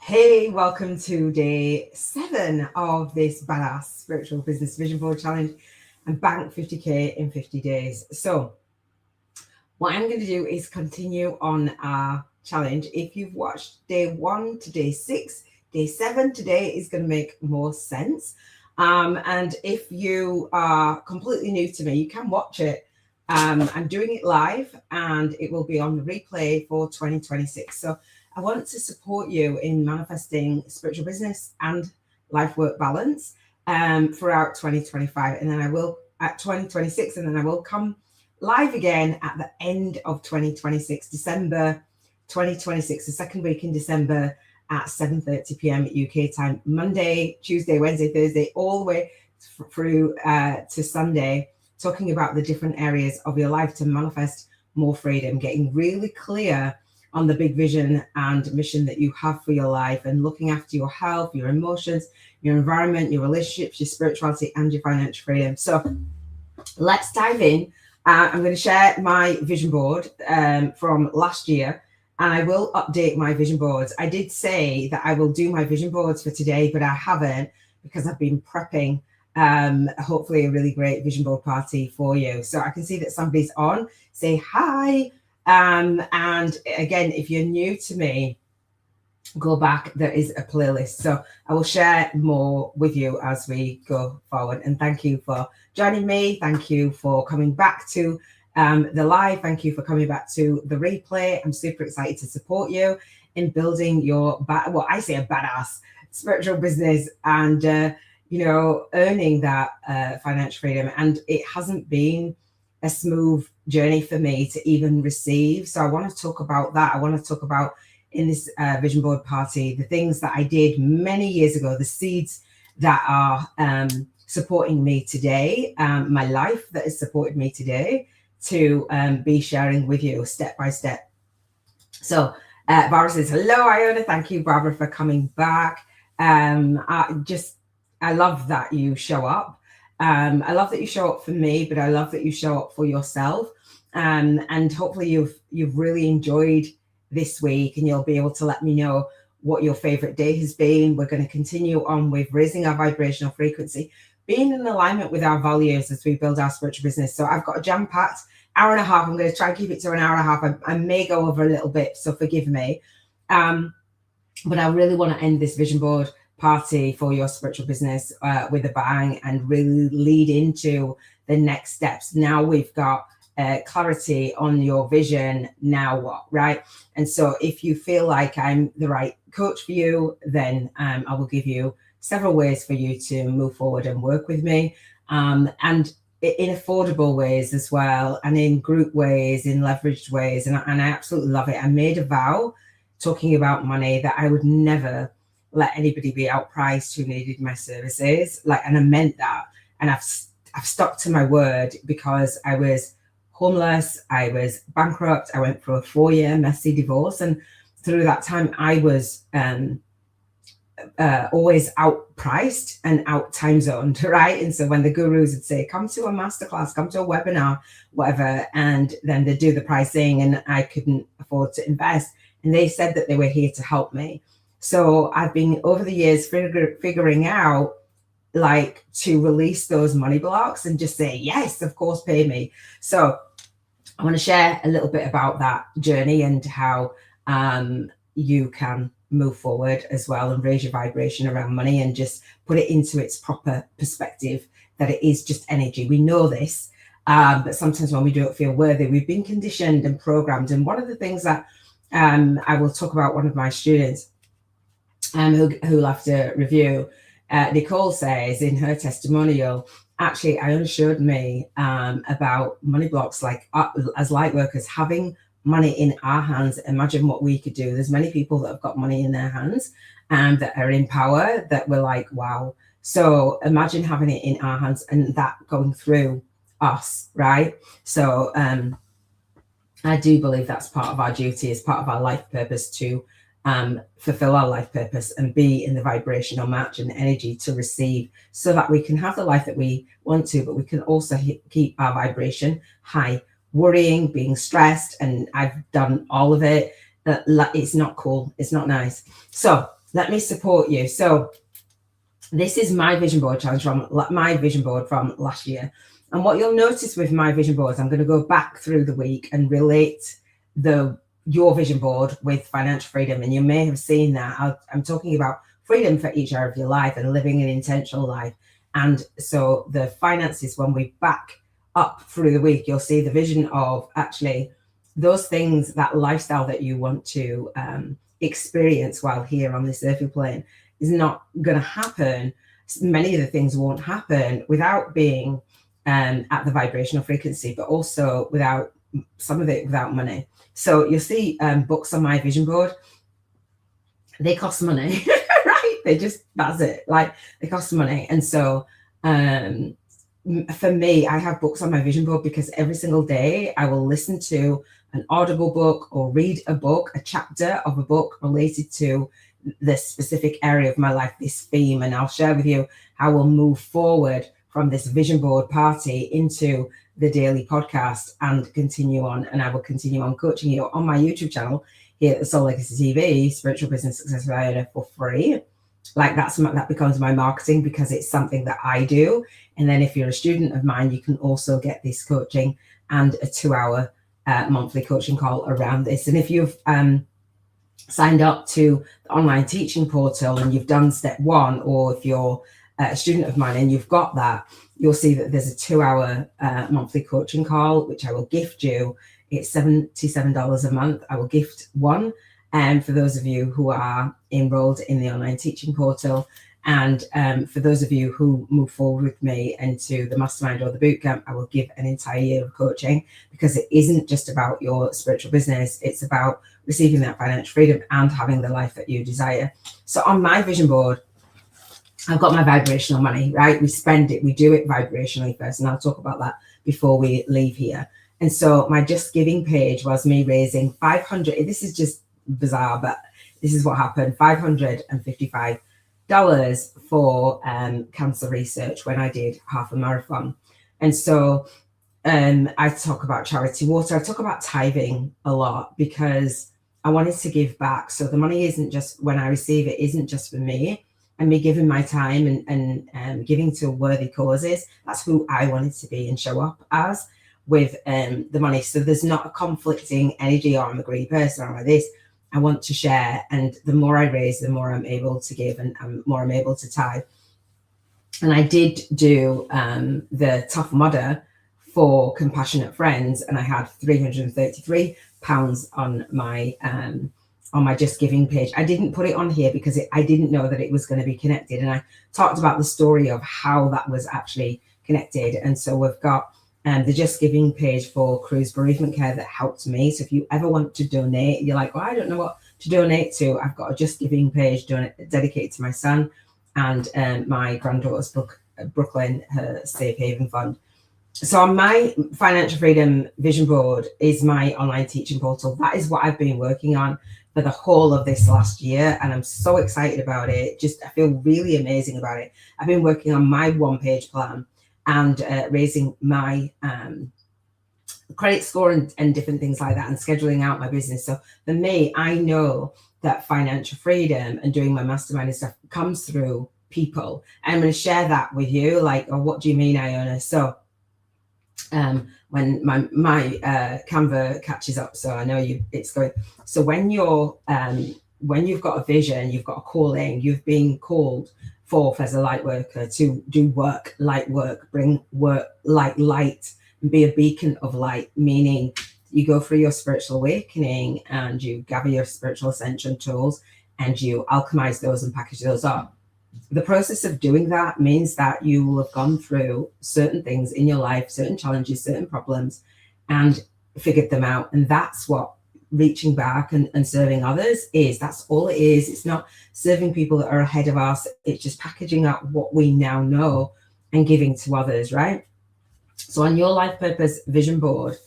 Hey, welcome to day 7 of this badass spiritual business vision board challenge and bank 50k in 50 days. So what I'm going to do is continue on our challenge. If you've watched day 1 to day 6, day 7 today is going to make more sense. And if you are completely new to me, you can watch it. I'm doing it live and it will be on the replay for 2026. So I want to support you in manifesting spiritual business and life work balance throughout 2025. And then I will at 2026, and then I will come live again at the end of 2026, December 2026, the second week in December at 7:30 p.m. UK time, Monday, Tuesday, Wednesday, Thursday, all the way through to Sunday, talking about the different areas of your life to manifest more freedom, getting really clear on the big vision and mission that you have for your life, and looking after your health, your emotions, your environment, your relationships, your spirituality, and your financial freedom. So let's dive in. I'm going to share my vision board from last year, and I will update my vision boards. I did say that I will do my vision boards for today, but I haven't, because I've been prepping hopefully a really great vision board party for you. So I can see that somebody's on. Say hi. And again, if you're new to me, go back, there is a playlist, so I will share more with you as we go forward. And thank you for joining me. Thank you for coming back to the live. Thank you for coming back to the replay. I'm super excited to support you in building your I say a badass spiritual business and earning that financial freedom. And it hasn't been a smooth journey for me to even receive. So I want to talk about that. I want to talk about in this vision board party the things that I did many years ago, the seeds that are supporting me today, my life that has supported me today, to be sharing with you step by step. So Barbara says, hello, Iona. Thank you, Barbara, for coming back. I love that you show up. I love that you show up for me, but I love that you show up for yourself. And hopefully you've really enjoyed this week, and you'll be able to let me know what your favorite day has been. We're going to continue on with raising our vibrational frequency, being in alignment with our values as we build our spiritual business. So I've got a jam-packed hour and a half. I'm going to try and keep it to an hour and a half. I may go over a little bit, so forgive me. But I really want to end this vision board party for your spiritual business with a bang, and really lead into the next steps. Now we've got clarity on your vision. Now what, right? And so if you feel like I'm the right coach for you, then I will give you several ways for you to move forward and work with me, and in affordable ways as well, and in group ways, in leveraged ways. And I absolutely love it. I made a vow talking about money that I would never let anybody be outpriced who needed my services. And I meant that. And I've stuck to my word, because I was homeless, I was bankrupt, I went through a 4-year messy divorce, and through that time I was always outpriced and out time zoned, right? And so when the gurus would say, come to a masterclass, come to a webinar, whatever, and then they'd do the pricing, and I couldn't afford to invest, and they said that they were here to help me. So I've been over the years figuring out to release those money blocks and just say, yes, of course, pay me. So I want to share a little bit about that journey and how you can move forward as well and raise your vibration around money and just put it into its proper perspective, that it is just energy. We know this, but sometimes when we don't feel worthy, we've been conditioned and programmed. And one of the things that I will talk about, one of my students who left a review, Nicole says in her testimonial, actually, Iona showed me about money blocks, as light workers, having money in our hands. Imagine what we could do. There's many people that have got money in their hands and that are in power that were like, wow. So imagine having it in our hands and that going through us, right? So I do believe that's part of our duty, as part of our life purpose, to fulfill our life purpose and be in the vibrational match and energy to receive, so that we can have the life that we want to, but we can also keep our vibration high. Worrying, being stressed, and I've done all of it. It's not cool. It's not nice. So let me support you. So this is my vision board challenge from my vision board from last year. And what you'll notice with my vision boards, I'm going to go back through the week and relate your vision board with financial freedom. And you may have seen that I'm talking about freedom for each area of your life and living an intentional life. And so the finances, when we back up through the week, you'll see the vision of actually those things, that lifestyle that you want to experience while here on this earthly plane is not going to happen. Many of the things won't happen without being at the vibrational frequency, but also without some of it without money. So you'll see books on my vision board. They cost money, right? That's it. Like, they cost money. And so for me, I have books on my vision board because every single day I will listen to an audible book or read a book, a chapter of a book related to this specific area of my life, this theme. And I'll share with you how we'll move forward from this vision board party into the daily podcast and continue on. And I will continue on coaching you on my YouTube channel here at the SoulLegacyTV, Spiritual Business Success with Iona, for free. Like that becomes my marketing because it's something that I do. And then if you're a student of mine, you can also get this coaching and a 2-hour monthly coaching call around this. And if you've signed up to the online teaching portal and you've done step 1, or if you're a student of mine and you've got that, you'll see that there's a 2-hour monthly coaching call, which I will gift you. It's $77 a month. I will gift one. And for those of you who are enrolled in the online teaching portal, and for those of you who move forward with me into the mastermind or the bootcamp, I will give an entire year of coaching, because it isn't just about your spiritual business. It's about receiving that financial freedom and having the life that you desire. So on my vision board, I've got my vibrational money, right? We spend it, we do it vibrationally first. And I'll talk about that before we leave here. And so my Just Giving page was me raising $500. This is just bizarre, but this is what happened. $555 for cancer research when I did half a marathon. And so I talk about charity water. I talk about tithing a lot because I wanted to give back. So the money isn't just, when I receive it, isn't just for me and me giving my time and giving to worthy causes. That's who I wanted to be and show up as with the money. So there's not a conflicting energy, or I'm a greedy person, or like this. I want to share, and the more I raise, the more I'm able to give, and more I'm able to tithe. And I did do the Tough Mudder for Compassionate Friends, and I had £333 on my Just Giving page. I didn't put it on here because I didn't know that it was going to be connected, and I talked about the story of how that was actually connected. And so we've got the Just Giving page for Cruise Bereavement Care that helped me. So if you ever want to donate, you're like, well, I don't know what to donate to, I've got a Just Giving page dedicated to my son and my granddaughter's book, Brooklyn, her safe haven fund. So on my financial freedom vision board is my online teaching portal. That is what I've been working on for the whole of this last year, and I'm so excited about it. I feel really amazing about it. I've been working on my 1-page plan and raising my credit score and different things like that, and scheduling out my business. So for me, I know that financial freedom and doing my mastermind and stuff comes through people. And I'm going to share that with you. Like, oh, what do you mean, Iona? So when my Canva catches up, so I know it's going. So when you've got a vision, you've got a calling, you've been called forth as a light worker to do work, light work, bring work like light, and be a beacon of light, meaning you go through your spiritual awakening and you gather your spiritual ascension tools and you alchemize those and package those up. The process of doing that means that you will have gone through certain things in your life, certain challenges, certain problems, and figured them out. And that's what reaching back and serving others is. That's all it is. It's not serving people that are ahead of us. It's just packaging up what we now know and giving to others, right? So on your life purpose vision board,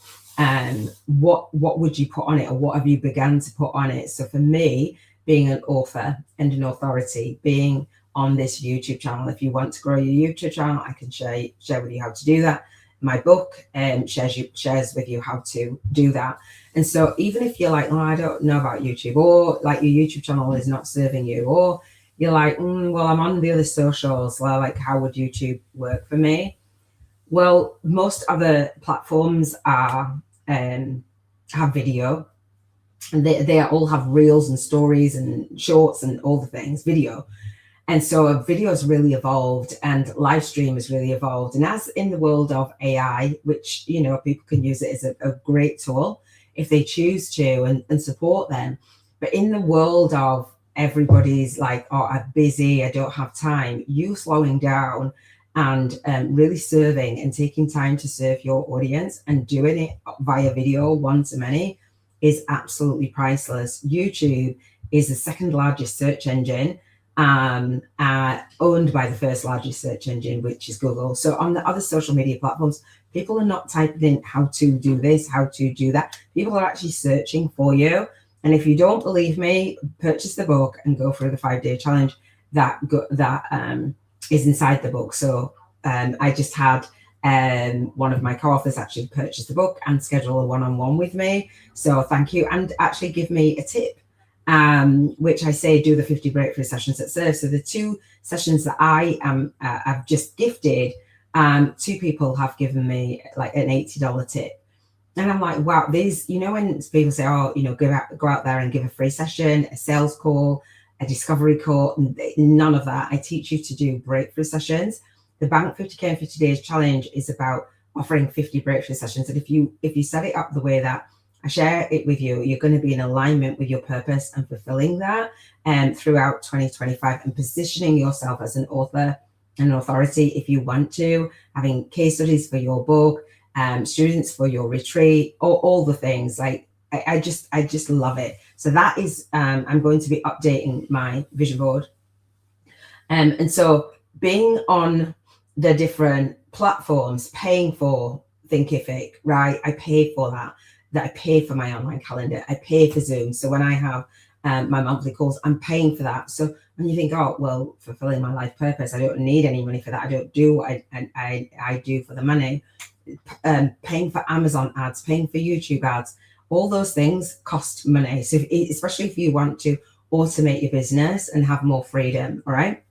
what would you put on it, or what have you begun to put on it? So for me, being an author and an authority, being on this YouTube channel. If you want to grow your YouTube channel, I can share with you how to do that. my book shares with you how to do that. And so even if you're like, oh, I don't know about YouTube, or like your YouTube channel is not serving you, or you're like, well, I'm on the other socials, well, like how would YouTube work for me? Well, most other platforms are have video, and they all have reels and stories and shorts and all the things, video. And so video has really evolved, and live stream has really evolved. And as in the world of AI, which, you know, people can use it as a great tool if they choose to, and support them. But in the world of everybody's like, oh, I'm busy, I don't have time, you slowing down and really serving and taking time to serve your audience and doing it via video, one to many, is absolutely priceless. YouTube is the second largest search engine, owned by the first largest search engine, which is Google. So on the other social media platforms, people are not typing in how to do this, how to do that. People are actually searching for you. And if you don't believe me, purchase the book and go through the 5-day challenge that is inside the book. So I just had one of my co-authors actually purchase the book and schedule a one-on-one with me. So thank you. And actually give me a tip, which I say do the 50 breakthrough sessions that serve. So the 2 sessions that I've just gifted, 2 people have given me like an $80 tip. And I'm like, wow, these, you know, when people say, oh, you know, go out there and give a free session, a sales call, a discovery call, none of that. I teach you to do breakthrough sessions. The Bank 50K in 50 Days Challenge is about offering 50 breakthrough sessions. And if you set it up the way that I share it with you, you're going to be in alignment with your purpose and fulfilling that throughout 2025, and positioning yourself as an author and an authority if you want to, having case studies for your book, students for your retreat, all the things. Like I just love it. So that is I'm going to be updating my vision board, and so being on the different platforms, paying for Thinkific, right? I pay for that I pay for my online calendar, I pay for Zoom. So when I have my monthly calls, I'm paying for that. So when you think, oh, well, fulfilling my life purpose, I don't need any money for that, I don't do what I do for the money. Paying for Amazon ads, paying for YouTube ads, all those things cost money. So especially if you want to automate your business and have more freedom, all right?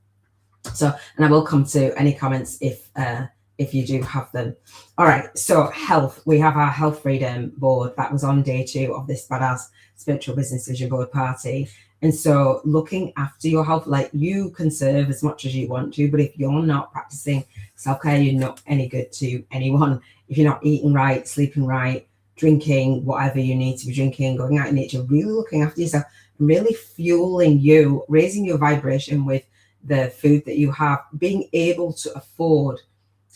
So, and I will come to any comments if you do have them. All right, so health. We have our health freedom board that was on day 2 of this badass spiritual business vision board party. And so looking after your health, like you can serve as much as you want to, but if you're not practicing self-care, you're not any good to anyone. If you're not eating right, sleeping right, drinking whatever you need to be drinking, going out in nature, really looking after yourself, really fueling you, raising your vibration with the food that you have, being able to afford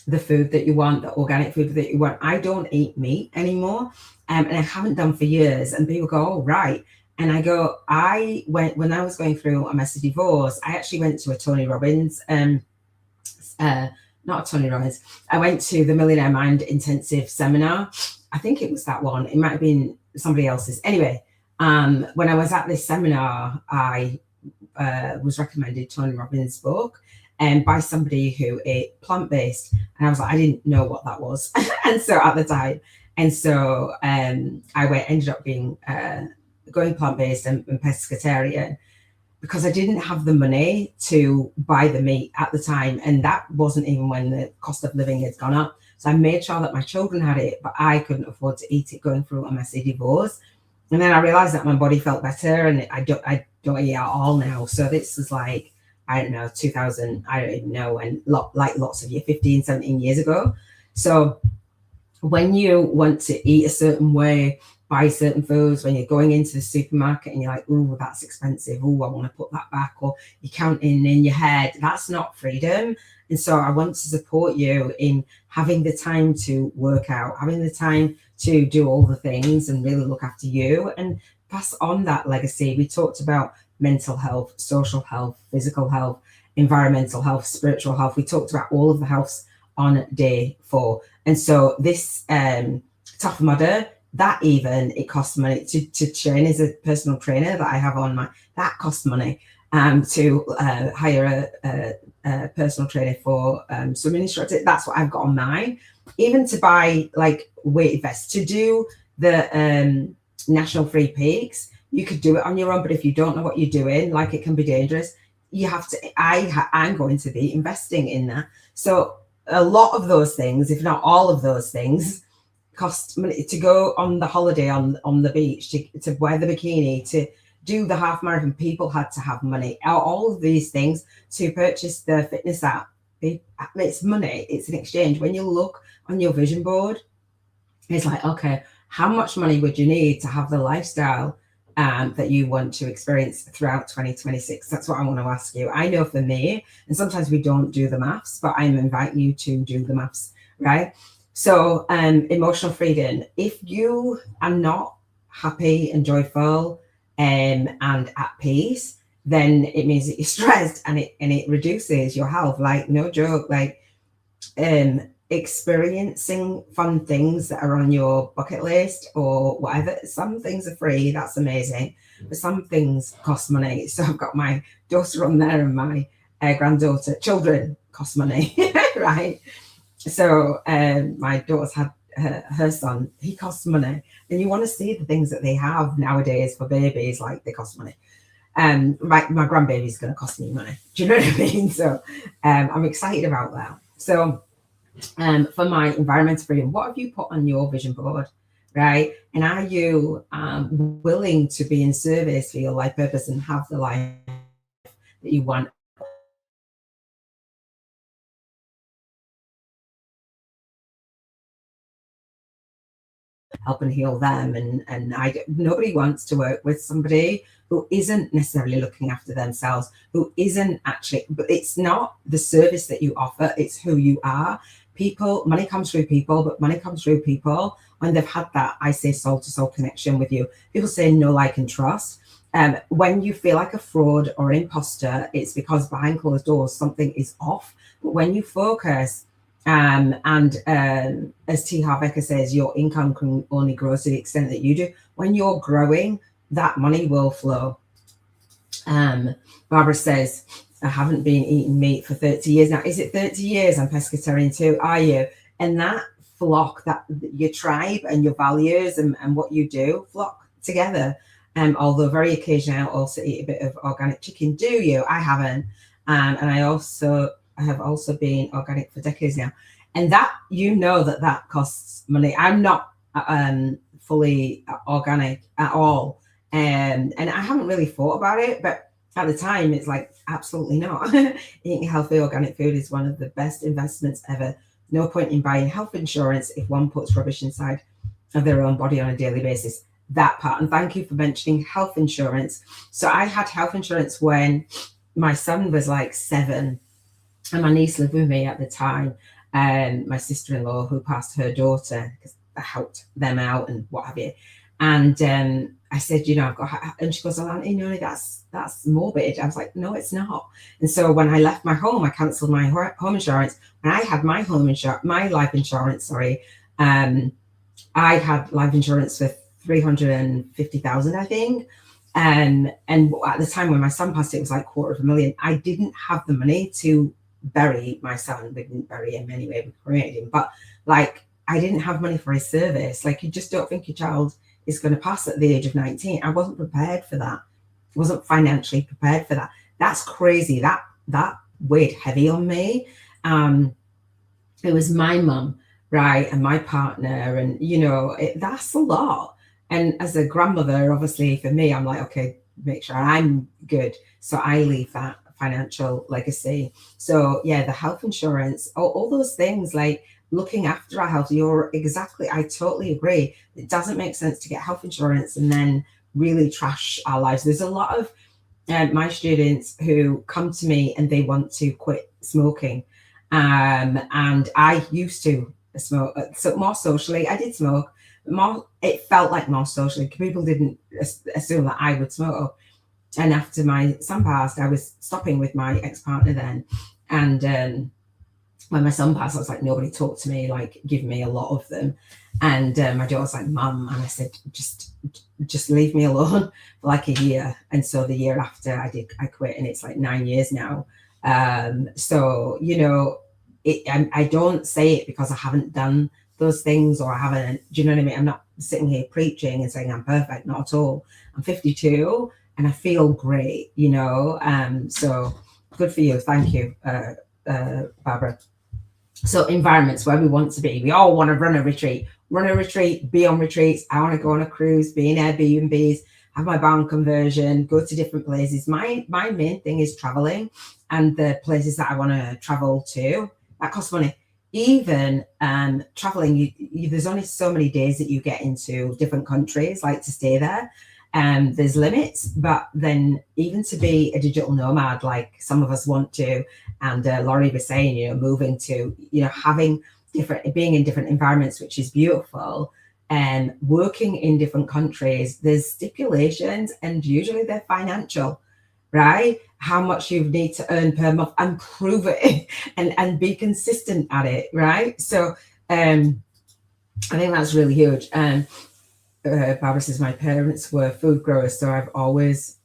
the food that you want, the organic food that you want. I don't eat meat anymore, and I haven't done for years. And people go, oh, right. And I go, when I was going through a messy divorce, I actually went to a Tony Robbins, not a Tony Robbins, I went to the Millionaire Mind Intensive Seminar. I think it was that one. It might have been somebody else's. Anyway, when I was at this seminar, I was recommended Tony Robbins' book by somebody who ate plant-based. And I was like, I didn't know what that was. And so at the time, and so I ended up being going plant-based and pescatarian because I didn't have the money to buy the meat at the time. And that wasn't even when the cost of living had gone up. So I made sure that my children had it, but I couldn't afford to eat it going through a messy divorce. And then I realized that my body felt better, and I don't eat at all now. So this was like, I don't know, 2000, I don't even know, and like lots of years, 15, 17 years ago. So when you want to eat a certain way, buy certain foods, when you're going into the supermarket and you're like, oh, that's expensive, oh, I want to put that back, or you're counting in your head, that's not freedom. And so I want to support you in having the time to work out, having the time to do all the things and really look after you and pass on that legacy. We talked about mental health, social health, physical health, environmental health, spiritual health. We talked about all of the healths on day 4. And so this Tough Mudder, that even, it costs money to train as a personal trainer that I have on my, that costs money to hire personal trainer for swimming instructor. That's what I've got on mine. Even to buy like weight vests to do the National Free Peaks, you could do it on your own. But if you don't know what you're doing, like it can be dangerous. You have to. I'm going to be investing in that. So a lot of those things, if not all of those things, cost money. To go on the holiday on the beach, to wear the bikini, to do the half marathon, people had to have money. All of these things, to purchase the fitness app, it's money. It's an exchange. When you look on your vision board, it's like, okay, how much money would you need to have the lifestyle that you want to experience throughout 2026? That's what I want to ask you. I know for me, and sometimes we don't do the maths, but I'm inviting you to do the maths, right? So emotional freedom, if you are not happy and joyful and at peace, then it means that you're stressed, and it reduces your health. Like, no joke, like experiencing fun things that are on your bucket list or whatever. Some things are free, that's amazing, but some things cost money. So I've got my daughter on there, and my granddaughter. Children cost money, right? So my daughter's had her son, he costs money, and you want to see the things that they have nowadays for babies, like they cost money. My grandbaby's going to cost me money. Do you know what I mean? So I'm excited about that. So for my environmental freedom, what have you put on your vision board, right? And are you willing to be in service for your life purpose and have the life that you want? Help and heal them, and nobody wants to work with somebody who isn't necessarily looking after themselves, who isn't actually. But it's not the service that you offer, it's who you are. Money comes through people, but money comes through people when they've had that, I say, soul to soul connection with you. People say know, like, and trust. When you feel like a fraud or an imposter, it's because behind closed doors something is off. But when you focus, as T. Harv Eker says, your income can only grow to the extent that you do. When you're growing, that money will flow. Barbara says, I haven't been eating meat for 30 years now. Is it 30 years? I'm pescatarian too. Are you? And that flock, that your tribe and your values and what you do flock together. Although very occasionally I'll also eat a bit of organic chicken. Do you? I haven't. And I have also been organic for decades now. And that, that costs money. I'm not fully organic at all. And I haven't really thought about it, but at the time it's like, absolutely not. Eating healthy organic food is one of the best investments ever. No point in buying health insurance if one puts rubbish inside of their own body on a daily basis. That part. And thank you for mentioning health insurance. So I had health insurance when my son was like 7, and my niece lived with me at the time, and my sister-in-law, who passed her daughter, because I helped them out and what have you. And I said, I've got, and she goes, oh, Auntie, no, that's morbid. I was like, no, it's not. And so when I left my home, I cancelled my home insurance. When I had my life insurance, I had life insurance for 350,000, I think. And at the time when my son passed, it was like $250,000. I didn't have the money to bury my son. We didn't bury him anyway, we cremated him. But like, I didn't have money for his service. Like, you just don't think your child is going to pass at the age of 19. I wasn't prepared for that. I wasn't financially prepared for that. That's crazy. That weighed heavy on me. It was my mum, right, and my partner, and that's a lot. And as a grandmother, obviously for me, I'm like, okay, make sure I'm good, so I leave that financial legacy. So yeah, the health insurance, all those things, like looking after our health. I totally agree. It doesn't make sense to get health insurance and then really trash our lives. There's a lot of my students who come to me and they want to quit smoking. And I used to smoke, so more socially. I did smoke, but it felt like more socially. People didn't assume that I would smoke. And after my son passed, I was stopping with my ex-partner then. And when my son passed, I was like, nobody talked to me, like, give me a lot of them. And my daughter was like, Mum, and I said, just leave me alone for like a year. And so the year after I quit, and it's like 9 years now. So, you know, I don't say it because I haven't done those things, or I haven't, do you know what I mean? I'm not sitting here preaching and saying I'm perfect, not at all. I'm 52 and I feel great, you know. So good for you. Thank you, Barbara. So environments where we want to be. We all want to run a retreat, be on retreats. I want to go on a cruise, be in Airbnbs, have my barn conversion, go to different places. My main thing is traveling, and the places that I want to travel to, that costs money. Even traveling, there's only so many days that you get into different countries, like to stay there. There's limits, but then even to be a digital nomad, like some of us want to, and Laurie was saying, you know, moving to, you know, having different, being in different environments, which is beautiful, and working in different countries, there's stipulations, and usually they're financial, right? How much you need to earn per month, and prove it and be consistent at it, right? So I think that's really huge. Barbara says, my parents were food growers, so I've always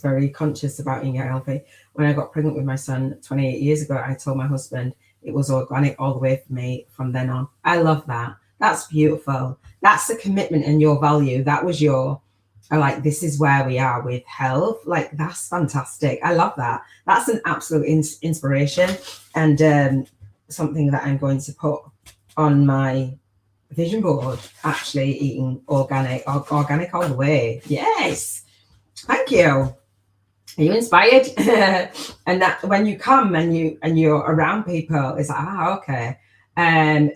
very conscious about eating healthy. When I got pregnant with my son 28 years ago, I told my husband it was organic all the way for me from then on. I love that. That's beautiful. That's the commitment and your value. That was your, like, this is where we are with health. Like, that's fantastic. I love that. That's an absolute inspiration, and something that I'm going to put on my vision board, actually, eating organic all the way. Yes. Thank you. Are you inspired? And that when you come and you're around people, it's like, okay.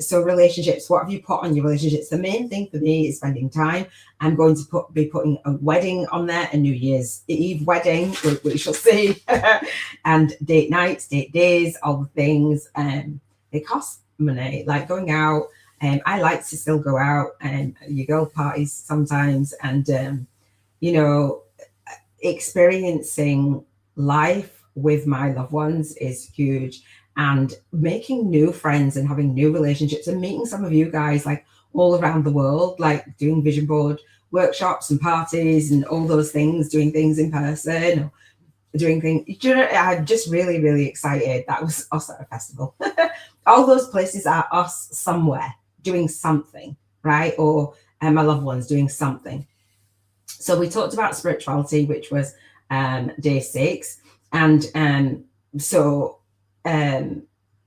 So relationships, what have you put on your relationships? The main thing for me is spending time. I'm going to be putting a wedding on there, a New Year's Eve wedding, we shall see. And date nights, date days, all the things. They cost money, like going out. I like to still go out and you go parties sometimes, and you know, experiencing life with my loved ones is huge, and making new friends and having new relationships, and meeting some of you guys like all around the world, like doing vision board workshops and parties and all those things, doing things in person, or doing things, you know, I'm just really, really excited. That was us at a festival. All those places are us somewhere doing something, right? Or my loved ones doing something. So we talked about spirituality, which was day 6. And so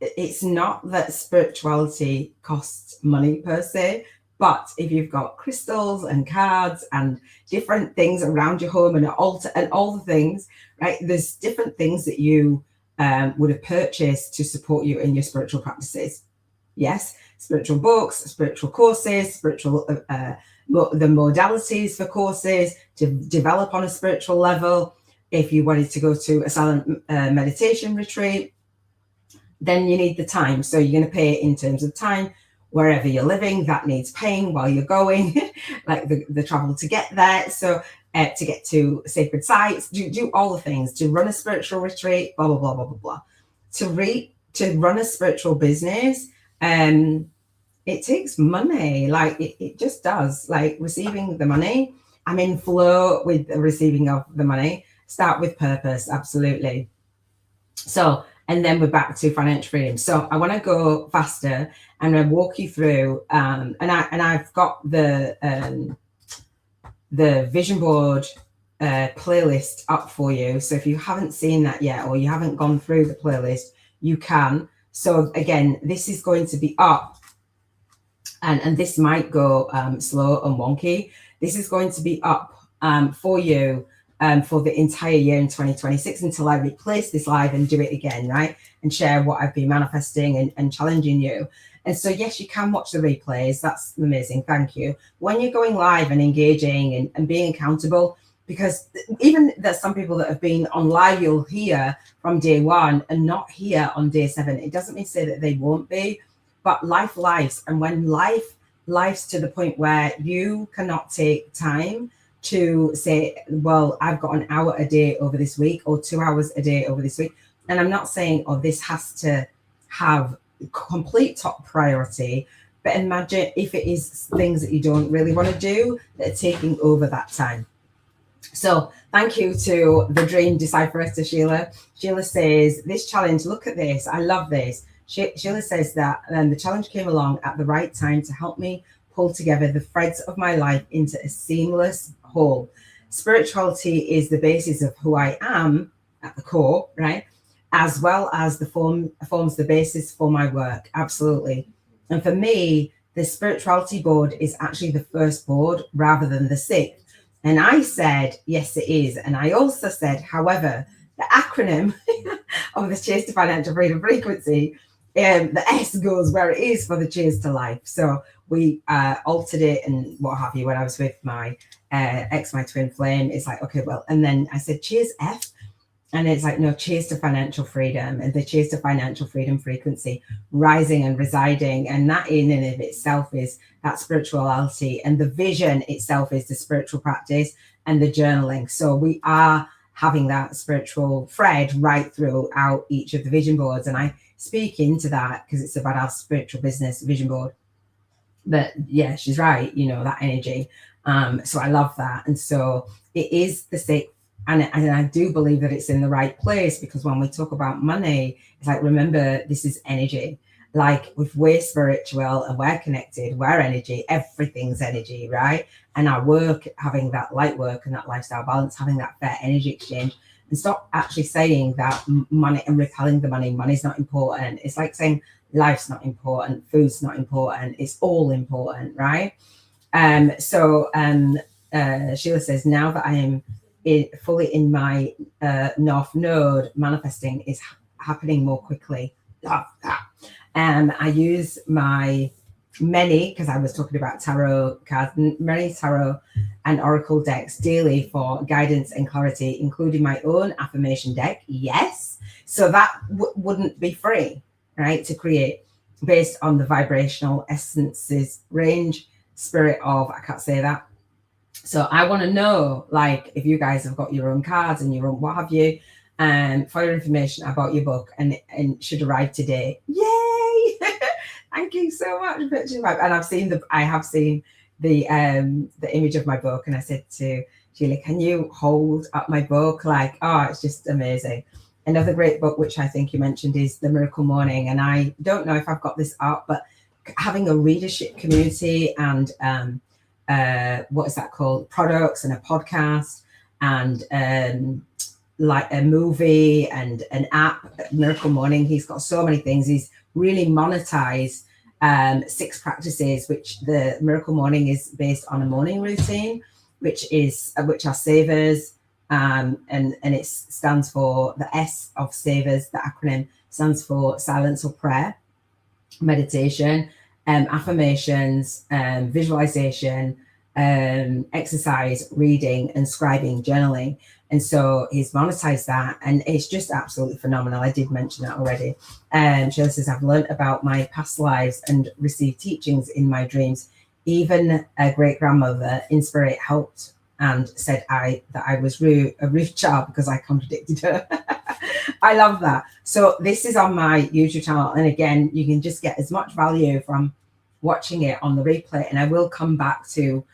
it's not that spirituality costs money per se, but if you've got crystals and cards and different things around your home and an altar and all the things, right? There's different things that you would have purchased to support you in your spiritual practices. Yes, spiritual books, spiritual courses, spiritual the modalities for courses to develop on a spiritual level. If you wanted to go to a silent meditation retreat, then you need the time. So you're going to pay in terms of time. Wherever you're living, that needs paying while you're going, like the travel to get there. So to get to sacred sites, do all the things, to run a spiritual retreat, blah, blah, blah, blah, blah, blah. To run a spiritual business, it takes money, like it just does. Like receiving the money, I'm in flow with the receiving of the money. Start with purpose, absolutely. So, and then we're back to financial freedom. So I want to go faster and I walk you through, and I've got the vision board playlist up for you. So if you haven't seen that yet, or you haven't gone through the playlist, you can. So again, this is going to be up. And this might go slow and wonky. This is going to be up for you for the entire year in 2026 until I replace this live and do it again, right? And share what I've been manifesting and challenging you. And so, yes, you can watch the replays. That's amazing. Thank you. When you're going live and engaging and being accountable, because even there's some people that have been on live, you'll hear from day 1 and not here on day 7. It doesn't mean to say that they won't be. But lives, and when life's to the point where you cannot take time to say, well, I've got an hour a day over this week or 2 hours a day over this week. And I'm not saying, oh, this has to have complete top priority, but imagine if it is things that you don't really want to do that are taking over that time. So thank you to the Dream Decipheress, to Sheila. Sheila says, this challenge, look at this. I love this. Sheila says that the challenge came along at the right time to help me pull together the threads of my life into a seamless whole. Spirituality is the basis of who I am at the core, right? As well as forms the basis for my work. Absolutely. And for me, the spirituality board is actually the first board rather than the sixth. And I said, yes, it is. And I also said, however, the acronym of the Cheers to Financial Freedom Frequency, the S goes where it is for the Cheers to Life. So we altered it and what have you. When I was with my ex, my twin flame, it's like, okay, well, and then I said, Cheers F. And it's like, no, cheers to financial freedom, and the cheers to financial freedom frequency, rising and residing. And that in and of itself is that spirituality. And the vision itself is the spiritual practice and the journaling. So we are having that spiritual thread right throughout each of the vision boards. And I speak into that because it's about our spiritual business vision board. But yeah, she's right, you know, that energy. So I love that. And so it is the sixth. And I do believe that it's in the right place, because when we talk about money, it's like, remember, this is energy. Like if we're spiritual and we're connected, we're energy, everything's energy, right? And our work, having that light work and that lifestyle balance, having that fair energy exchange, and stop actually saying that money and repelling the money's not important. It's like saying life's not important, food's not important, it's all important, right? Sheila says, now that I am fully in my North Node, manifesting is happening more quickly. I use my many, because I was talking about tarot cards, many tarot and oracle decks daily for guidance and clarity, including my own affirmation deck. Yes, so that wouldn't be free, right, to create based on the vibrational essences range spirit of, I can't say that. So I want to know, like, if you guys have got your own cards and your own what have you, and for your information about your book, and should arrive today. Yay! Thank you so much. And I have seen the image of my book, and I said to Sheila, can you hold up my book? Like, oh, it's just amazing. Another great book, which I think you mentioned, is The Miracle Morning. And I don't know if I've got this up, but having a readership community and what is that called? Products and a podcast and like a movie and an app, Miracle Morning. He's got so many things. He's really monetized 6 practices, which the Miracle Morning is based on a morning routine, which are savers. And it stands for the S of savers. The acronym stands for silence or prayer, meditation, affirmations, visualization, exercise, reading, and scribing, journaling. And so he's monetized that, and it's just absolutely phenomenal. I did mention that already. Sheila says, I've learned about my past lives and received teachings in my dreams. Even a great grandmother in spirit helped and said that I was a rude child because I contradicted her. I love that. So this is on my YouTube channel. And again, you can just get as much value from watching it on the replay. And I will come back to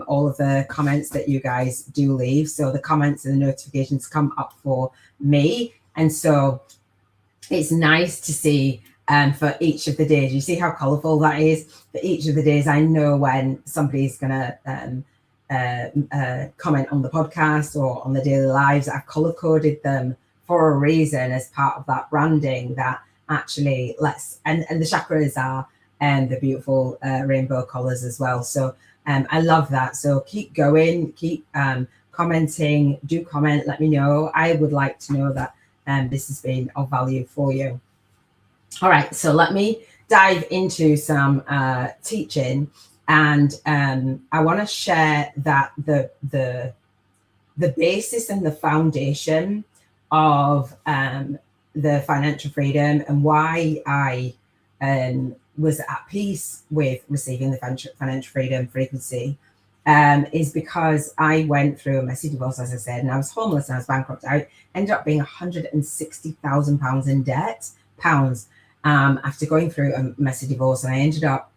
all of the comments that you guys do leave. So the comments and the notifications come up for me. And so it's nice to see for each of the days. You see how colorful that is? For each of the days, I know when somebody's going to comment on the podcast or on the daily lives. I've color coded them for a reason, as part of that branding that actually and the chakras are the beautiful rainbow colors as well. So I love that. So keep going, keep commenting, do comment, let me know. I would like to know that this has been of value for you. All right, so let me dive into some teaching. And I want to share that the basis and the foundation of the financial freedom, and why I was at peace with receiving the financial freedom frequency is because I went through a messy divorce, as I said, and I was homeless and I was bankrupt. I ended up being £160,000 in debt, after going through a messy divorce, and I ended up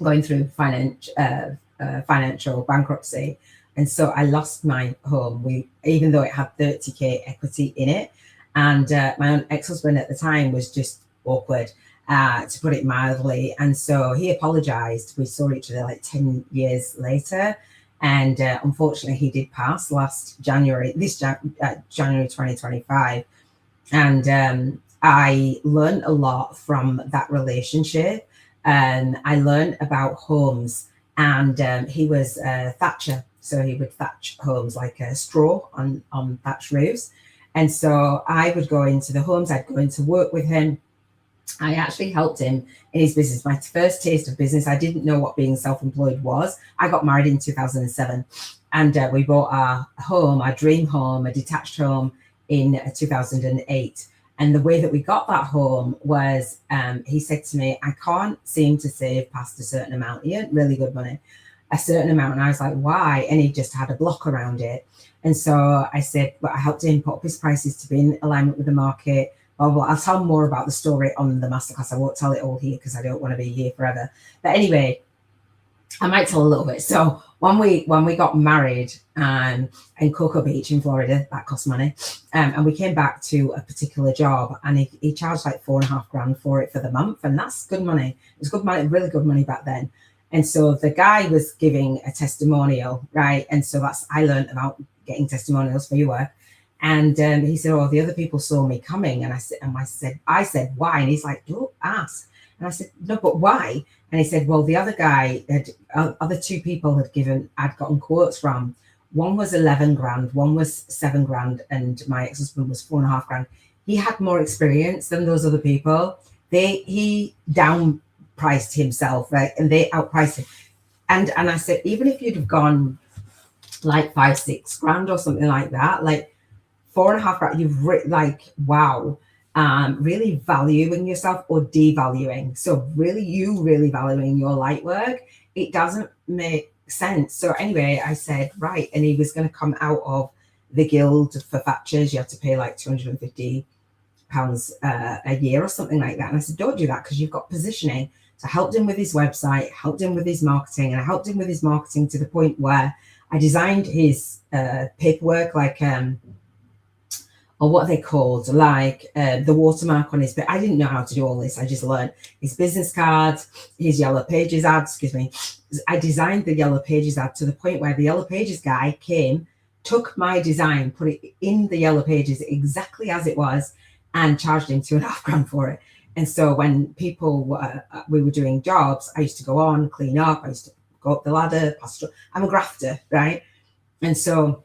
going through financial bankruptcy. And so I lost my home, even though it had 30k equity in it. And my own ex-husband at the time was just awkward, to put it mildly. And so he apologized. We saw each other like 10 years later. And unfortunately, he did pass last January, January 2025. And I learned a lot from that relationship. I learned about homes, and he was a thatcher. So he would thatch homes like a straw on thatched roofs. And so I would go into the homes, I'd go into work with him. I actually helped him in his business. My first taste of business, I didn't know what being self-employed was. I got married in 2007, and we bought our home, our dream home, a detached home, in 2008. And the way that we got that home was, he said to me, I can't seem to save past a certain amount. He earned really good money, a certain amount. And I was like, why? And he just had a block around it. And so I said, but I helped him put up his prices to be in alignment with the market. Blah, blah. I'll tell more about the story on the masterclass. I won't tell it all here because I don't want to be here forever. But anyway, I might tell a little bit. So when we got married in Cocoa Beach in Florida, that cost money. And we came back to a particular job, and he charged like $4,500 for it for the month. And that's good money. It was good money, really good money back then. And so the guy was giving a testimonial, right? And so I learned about getting testimonials for your work. And he said, oh, the other people saw me coming. And I said, why? And he's like, don't ask. And I said, no, but why? And he said, well, the other guy, other two people I'd gotten quotes from. One was 11 grand, one was 7 grand, and my ex-husband was 4.5 grand. He had more experience than those other people. He downpriced himself, right? And they outpriced him. And I said, even if you'd have gone like 5-6 grand or something like that, like 4.5 grand, you've like, wow. Really valuing yourself or devaluing. So really valuing your light work, it doesn't make sense. So anyway, I said, right. And he was going to come out of the guild for thatchers. You have to pay like £250 a year or something like that. And I said, don't do that because you've got positioning. So I helped him with his website, helped him with his marketing, and I helped him with his marketing to the point where I designed his paperwork, like or what they called, like the watermark on his, but I didn't know how to do all this. I just learned his business cards, his Yellow Pages ad, I designed the Yellow Pages ad to the point where the Yellow Pages guy came, took my design, put it in the Yellow Pages exactly as it was, and charged him 2.5 grand for it. And so when we were doing jobs, I used to go on, clean up, I used to go up the ladder, I'm a grafter, right? And so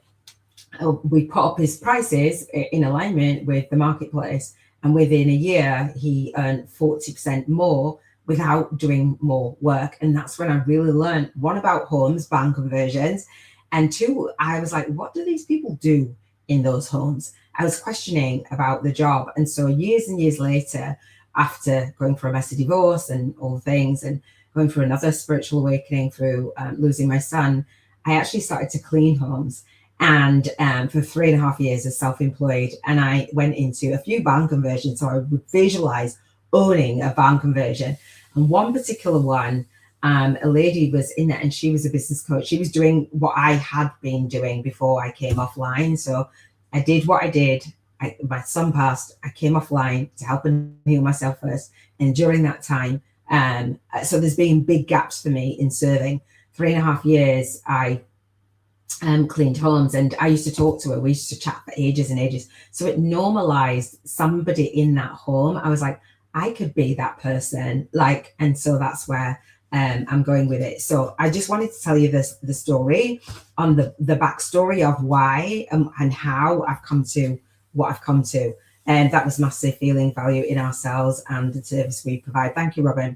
we put up his prices in alignment with the marketplace, and within a year he earned 40% more without doing more work. And that's when I really learned, one, about homes, barn conversions, and two, I was like, what do these people do in those homes? I was questioning about the job. And so years and years later, after going through a messy divorce and all the things, and going through another spiritual awakening through losing my son, I actually started to clean homes. And for 3.5 years as self-employed, and I went into a few barn conversions. So I would visualize owning a barn conversion. And one particular one, a lady was in there, and she was a business coach. She was doing what I had been doing before I came offline. So I did what I did. My son passed. I came offline to help and heal myself first. And during that time, so there's been big gaps for me in serving. 3.5 years, I cleaned homes, and I used to talk to her. We used to chat for ages and ages. So it normalized somebody in that home. I was like, I could be that person, like, and so that's where I'm going with it. So I just wanted to tell you the story on the backstory of why and how I've come to what I've come to. And that was massive, feeling value in ourselves and the service we provide. Thank you, Robin.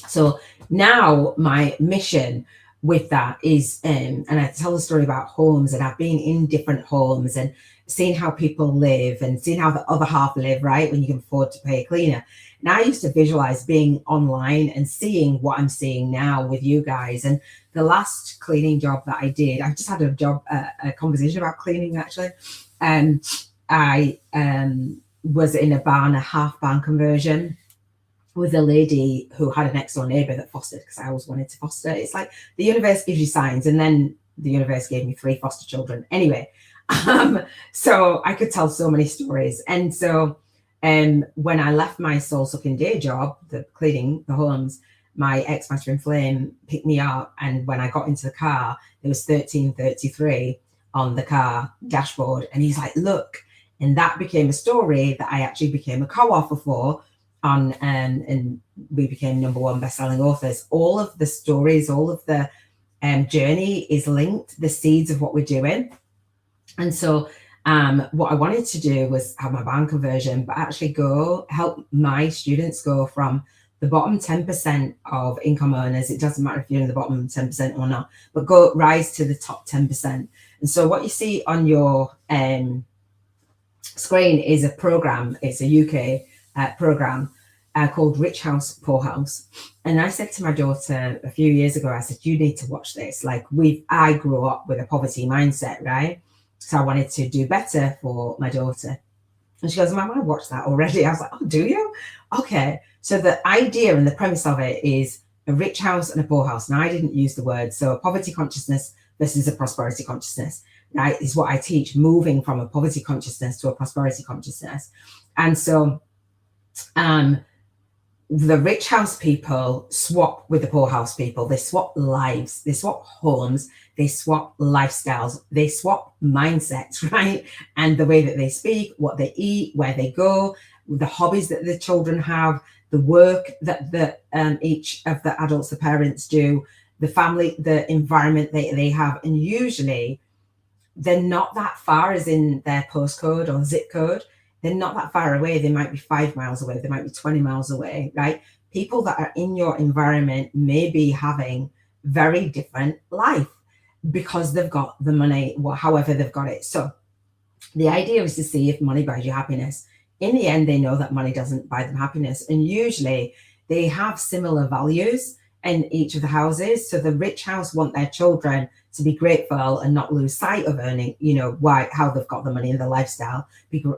So now my mission with that is, and I tell the story about homes, and I've been in different homes and seen how people live and seen how the other half live, right? When you can afford to pay a cleaner. And I used to visualize being online and seeing what I'm seeing now with you guys. And the last cleaning job that I did, I just had a conversation about cleaning actually. I was in a half barn conversion with a lady who had a next door neighbor that fostered, because I always wanted to foster. It's like the universe gives you signs, and then the universe gave me 3 foster children. Anyway, so I could tell so many stories. And so when I left my soul-sucking day job, the cleaning the homes, my ex-master in flame picked me up. And when I got into the car, there was 1333 on the car dashboard. And he's like, look. And that became a story that I actually became a co-author for on, and we became #1 best-selling authors. All of the stories, all of the journey is linked, the seeds of what we're doing. And so what I wanted to do was have my barn conversion, but actually go help my students go from the bottom 10% of income earners. It doesn't matter if you're in the bottom 10% or not, but go rise to the top 10%. And so what you see on your screen is a program. It's a UK program called Rich House, Poor House. And I said to my daughter a few years ago, I said, you need to watch this. Like I grew up with a poverty mindset, right? So I wanted to do better for my daughter. And she goes, Mum, I watched that already. I was like, oh, do you? Okay. So the idea and the premise of it is a rich house and a poor house. Now, I didn't use the word. So a poverty consciousness versus a prosperity consciousness, right, is what I teach, moving from a poverty consciousness to a prosperity consciousness. And so the rich house people swap with the poor house people. They swap lives, they swap homes, they swap lifestyles, they swap mindsets, right? And the way that they speak, what they eat, where they go, the hobbies that the children have, the work that each of the adults, the parents do, the family, the environment they have. And usually they're not that far as in their postcode or zip code. They're not that far away. They might be 5 miles away. They might be 20 miles away, right? People that are in your environment may be having very different life because they've got the money, however they've got it. So the idea is to see if money buys you happiness. In the end, they know that money doesn't buy them happiness. And usually they have similar values in each of the houses. So the rich house want their children to be grateful and not lose sight of earning, how they've got the money and the lifestyle,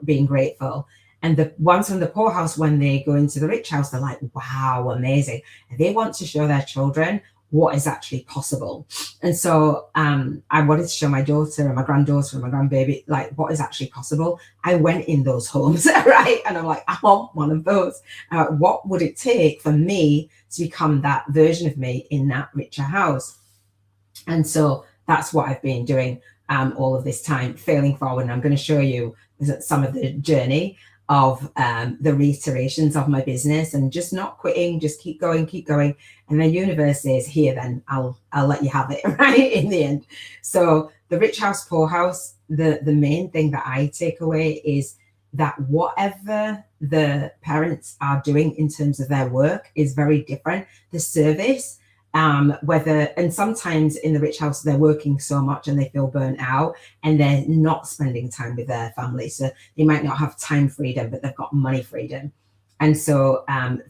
being grateful. And the ones from the poor house, when they go into the rich house, they're like, wow, amazing. And they want to show their children what is actually possible. And so I wanted to show my daughter and my granddaughter and my grandbaby, like, what is actually possible. I went in those homes, right? And I'm like, I want one of those. What would it take for me to become that version of me in that richer house? And so that's what I've been doing all of this time, failing forward. And I'm going to show you some of the journey of the reiterations of my business and just not quitting, just keep going. And the universe says, here, then I'll let you have it, right? In the end. So the rich house, poor house, the main thing that I take away is that whatever the parents are doing in terms of their work is very different. The service, and sometimes in the rich house, they're working so much and they feel burnt out and they're not spending time with their family. So they might not have time freedom, but they've got money freedom. And so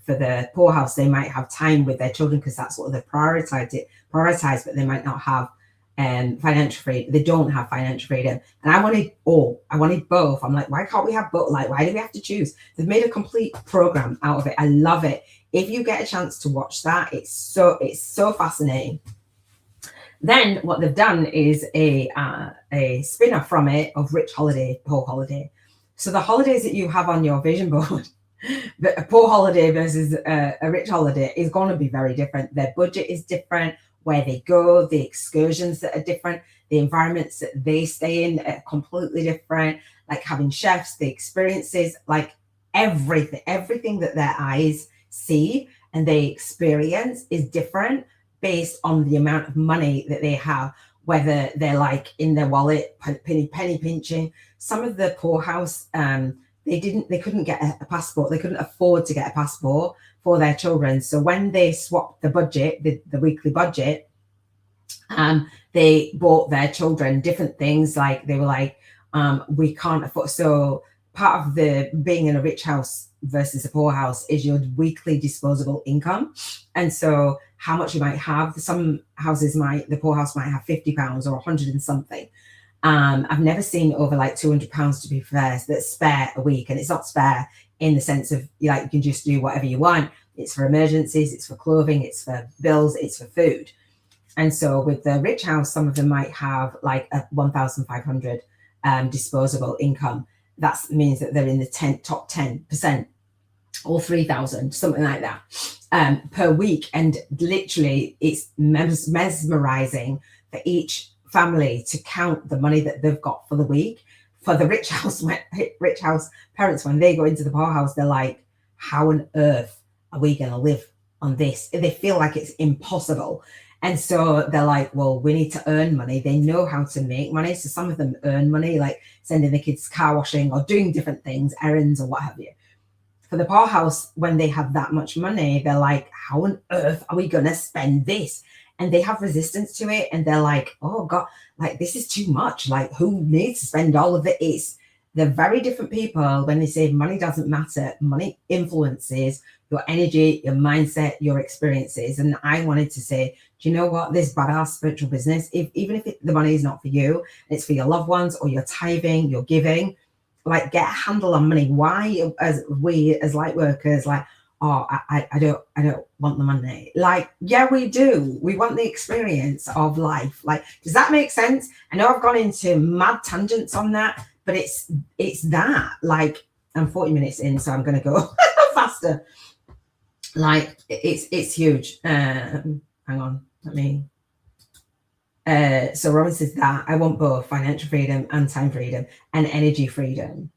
for the poor house, they might have time with their children because that's what they've prioritized, but they might not have financial freedom. They don't have financial freedom. And I wanted both. I'm like, why can't we have both? Like, why do we have to choose? They've made a complete program out of it. I love it. If you get a chance to watch that, it's so fascinating. Then what they've done is a spin-off from it of rich holiday, poor holiday. So the holidays that you have on your vision board, a poor holiday versus a rich holiday, is going to be very different. Their budget is different, where they go, the excursions that are different, the environments that they stay in are completely different, like having chefs, the experiences, like everything that their eyes see and they experience is different based on the amount of money that they have, whether they're like in their wallet, penny pinching. Some of the poor house, they couldn't get a passport. They couldn't afford to get a passport for their children. So when they swapped the budget, the weekly budget, they bought their children different things. Like they were like, we can't afford. So part of the being in a rich house versus a poor house is your weekly disposable income. And so how much you might have. Some houses the poor house might have £50 or 100 and something. I've never seen over like £200, to be fair, that's spare a week. And it's not spare in the sense of like you can just do whatever you want. It's for emergencies, it's for clothing, it's for bills, it's for food. And so with the rich house, some of them might have like a 1,500 disposable income. That means that they're in the top 10% or 3,000, something like that, per week. And literally it's mesmerizing for each family to count the money that they've got for the week. For the rich house parents, when they go into the poorhouse, they're like, how on earth are we going to live on this? They feel like it's impossible. And so they're like, well, we need to earn money. They know how to make money. So some of them earn money, like sending the kids car washing or doing different things, errands or what have you. For the poorhouse, when they have that much money, they're like, how on earth are we going to spend this? And they have resistance to it. And they're like, oh God, like this is too much. Like who needs to spend all of it? They're very different people. When they say money doesn't matter, money influences your energy, your mindset, your experiences. And I wanted to say, do you know what? This badass spiritual business, even if the money is not for you, it's for your loved ones, or you're tithing, you're giving, like get a handle on money. Why, as we as light workers, like, oh, I don't want the money. Like, yeah, we do. We want the experience of life. Like, does that make sense? I know I've gone into mad tangents on that, but it's that. Like, I'm 40 minutes in, so I'm going to go faster. Like, it's huge. Hang on, let me. So Robin says that I want both financial freedom and time freedom and energy freedom,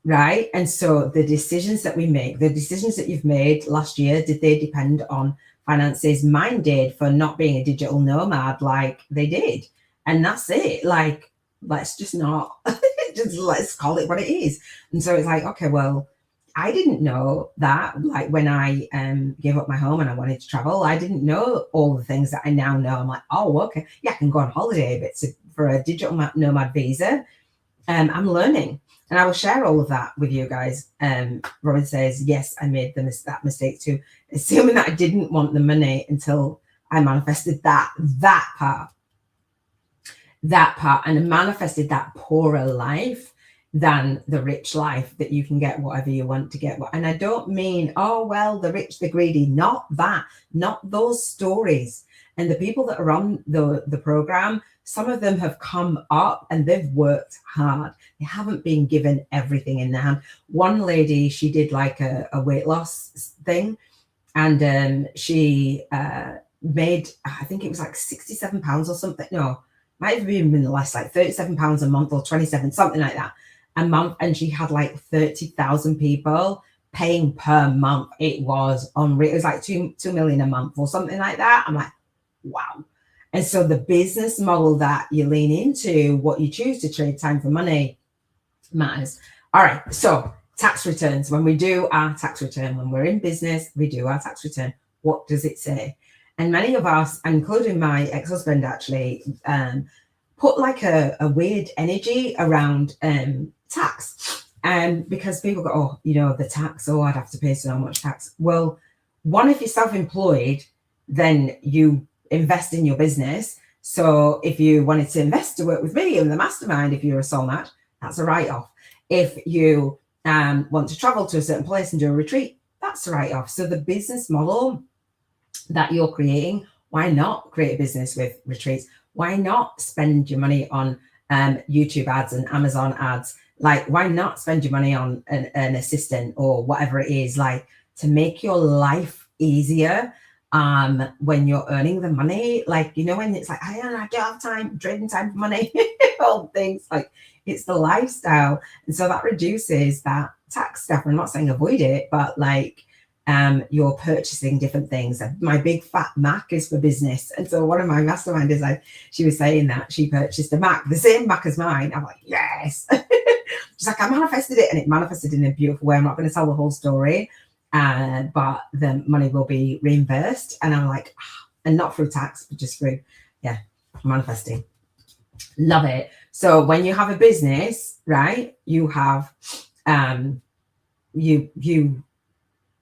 right? And so the decisions that we make, the decisions that you've made last year, did they depend on finances? Mine did, for not being a digital nomad like they did. And that's it. Like, let's just not, just let's call it what it is. And so it's like, okay, well, I didn't know that, like when I gave up my home and I wanted to travel, I didn't know all the things that I now know. I'm like, oh, okay, yeah, I can go on holiday, but for a digital nomad visa, I'm learning. And I will share all of that with you guys. Robin says, yes, I made that mistake too, assuming that I didn't want the money until I manifested that part, and I manifested that poorer life than the rich life, that you can get whatever you want to get. And I don't mean, oh, well, the rich, the greedy, not that, not those stories. And the people that are on the program, some of them have come up and they've worked hard. They haven't been given everything in their hand. One lady, she did like a weight loss thing, and she made, I think it was like £67 or something. No, might have even been less, like £37 a month or 27, something like that a month. And she had like 30,000 people paying per month. It was unreal. It was like 2 million a month or something like that. I'm like, wow. And so the business model that you lean into, what you choose to trade time for money, matters. All right. So tax returns. When we do our tax return, when we're in business, we do our tax return. What does it say? And many of us, including my ex-husband, actually put like a weird energy around tax. Because people go, oh, you know, the tax, oh, I'd have to pay so much tax. Well, one, if you're self-employed, then you invest in your business. So if you wanted to invest to work with me in the mastermind, if you're a soul match, that's a write-off. If you want to travel to a certain place and do a retreat, that's a write-off. So the business model that you're creating, why not create a business with retreats? Why not spend your money on YouTube ads and Amazon ads? Like, why not spend your money on an assistant or whatever it is, like, to make your life easier when you're earning the money? Like, you know, when it's like, I don't have time, trading time for money, all things, like, it's the lifestyle. And so that reduces that tax stuff. I'm not saying avoid it, but like, you're purchasing different things. My big fat Mac is for business. And so one of my masterminders, she was saying that she purchased a Mac, the same Mac as mine. I'm like, yes. She's like, I manifested it, and it manifested in a beautiful way. I'm not going to tell the whole story, but the money will be reimbursed. And I'm like, and not through tax, but just through, manifesting. Love it. So when you have a business, right, you have, you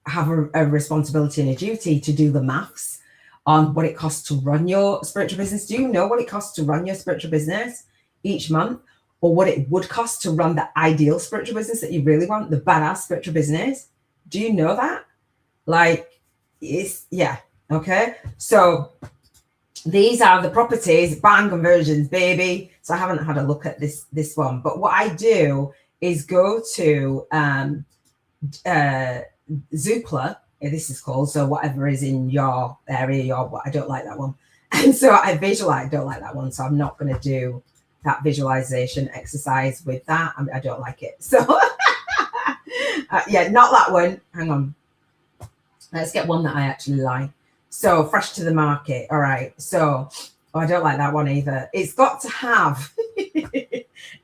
have a responsibility and a duty to do the maths on what it costs to run your spiritual business. Do you know what it costs to run your spiritual business each month, or what it would cost to run the ideal spiritual business that you really want, the badass spiritual business? Do you know that? Like, it's, yeah. Okay. So these are the properties, barn conversions, baby. So I haven't had a look at this one, but what I do is go to Zoopla, this is called, so whatever is in your area, I don't like that one. And so I visualize, I don't like that one, so I'm not going to do that visualization exercise with that. I don't like it. So yeah, not that one. Hang on. Let's get one that I actually like. So fresh to the market. All right. So, oh, I don't like that one either. It's got to have.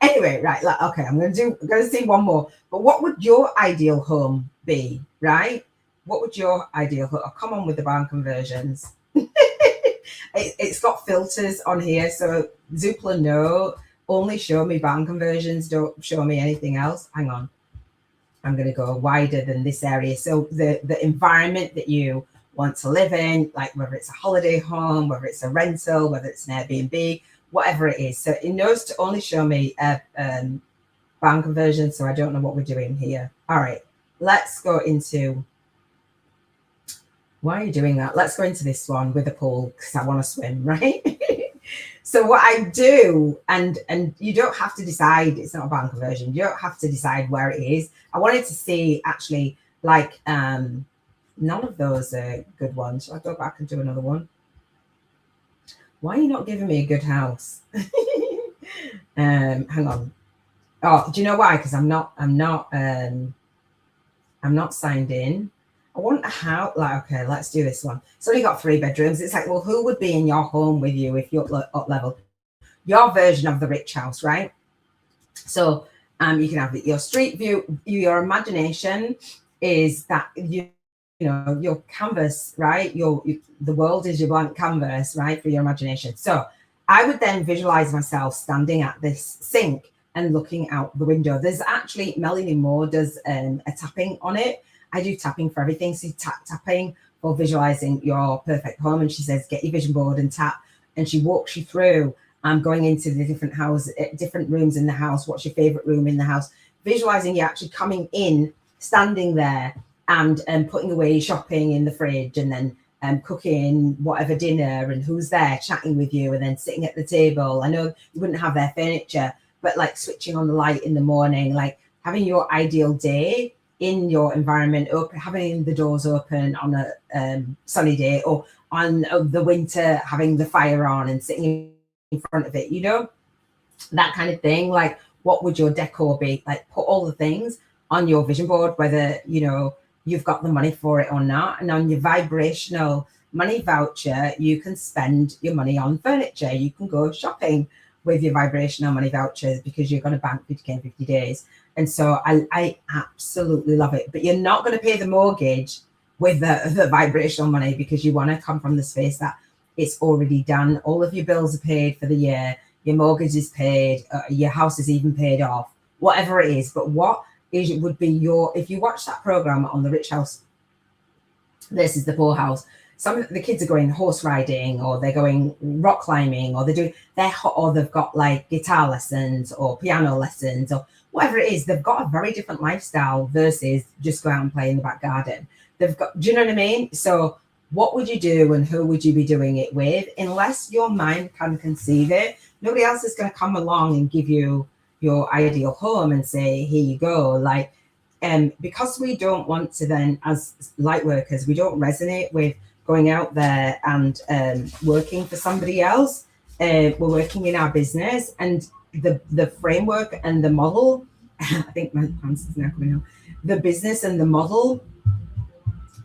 Anyway, right. Like, okay, I'm going to see one more. But what would your ideal home be, right? What would your ideal home? Oh, come on with the barn conversions. It's got filters on here. So Zoopla, no, only show me barn conversions. Don't show me anything else. Hang on. I'm going to go wider than this area. So the environment that you want to live in, like whether it's a holiday home, whether it's a rental, whether it's an Airbnb, whatever it is. So it knows to only show me barn conversion. So I don't know what we're doing here. All right, let's go into, why are you doing that? Let's go into this one with a pool because I want to swim, right? So what I do, and you don't have to decide, it's not a barn conversion, you don't have to decide where it is. I wanted to see actually, like, none of those are good ones. Shall I go back and do another one? Why are you not giving me a good house? Hang on. Oh, do you know why? Because I'm not signed in. I want a house, like, okay, let's do this one. It's only got 3 bedrooms. It's like, well, who would be in your home with you if you're up level? Your version of the rich house, right? So you can have your street view. Your imagination is that you know your canvas, right? The world is your blank canvas, right, for your imagination. So I would then visualize myself standing at this sink and looking out the window. There's actually Melanie Moore does a tapping on it. I do tapping for everything. So tapping for visualizing your perfect home. And she says, get your vision board and tap. And she walks you through going into the different houses, different rooms in the house. What's your favorite room in the house? Visualizing you actually coming in, standing there and putting away shopping in the fridge and then cooking whatever dinner and who's there chatting with you and then sitting at the table. I know you wouldn't have their furniture, but like switching on the light in the morning, like having your ideal day in your environment, having the doors open on a sunny day, or on the winter, having the fire on and sitting in front of it, you know, that kind of thing. Like, what would your decor be? Like, put all the things on your vision board, whether, you know, you've got the money for it or not. And on your vibrational money voucher, you can spend your money on furniture. You can go shopping with your vibrational money vouchers because you're going to bank 50K in 50 days. And so I absolutely love it. But you're not going to pay the mortgage with the vibrational money because you want to come from the space that it's already done. All of your bills are paid for the year. Your mortgage is paid. Your house is even paid off, whatever it is. But what is would be your, if you watch that program on the rich house, this is the poor house. Some of the kids are going horse riding, or they're going rock climbing, or or they've got like guitar lessons or piano lessons or whatever it is. They've got a very different lifestyle versus just go out and play in the back garden. They've got, do you know what I mean? So what would you do and who would you be doing it with? Unless your mind can conceive it, nobody else is going to come along and give you your ideal home and say, here you go. Like, because we don't want to then, as light workers, we don't resonate with going out there and working for somebody else. We're working in our business, and the framework and the model, I think my pants is now coming out. The business and the model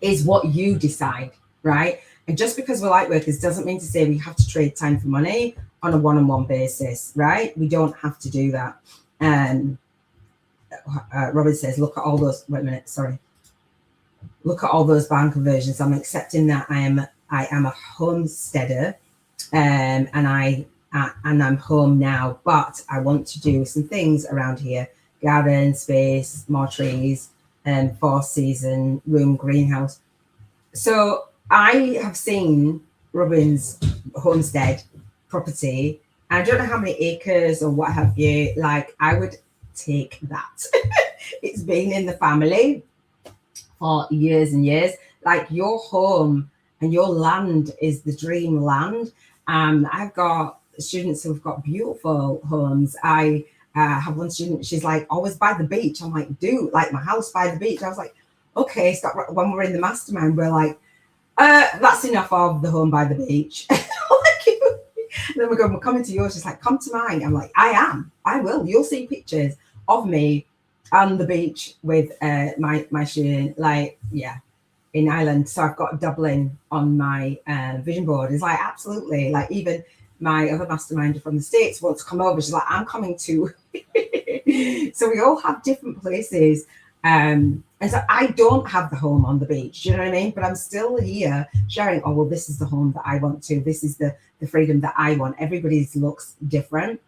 is what you decide, right? And just because we're light workers doesn't mean to say we have to trade time for money on a one-on-one basis, right? We don't have to do that. Robin says, look at all those, wait a minute, sorry. Look at all those barn conversions. I'm accepting that I am a homesteader, and I'm home now, but I want to do some things around here: garden space, more trees, and 4-season room greenhouse. So I have seen Robin's homestead property. I don't know how many acres or what have you. Like, I would take that. It's been in the family for years and years. Like, your home and your land is the dream land. I've got students who've got beautiful homes. I have one student, she's like, always by the beach. I'm like, dude, like my house by the beach. I was like, okay, stop. When we're in the mastermind, we're like, that's enough of the home by the beach. And then we're coming to yours. She's like, come to mine. I'm like, I will. You'll see pictures of me on the beach with my student, like, yeah, in Ireland. So I've got Dublin on my vision board. It's like, absolutely. Like, even my other masterminder from the States wants to come over. She's like, I'm coming too. So we all have different places. And so I don't have the home on the beach, do you know what I mean? But I'm still here sharing, oh, well, this is the home that I want to. This is the freedom that I want. Everybody's looks different.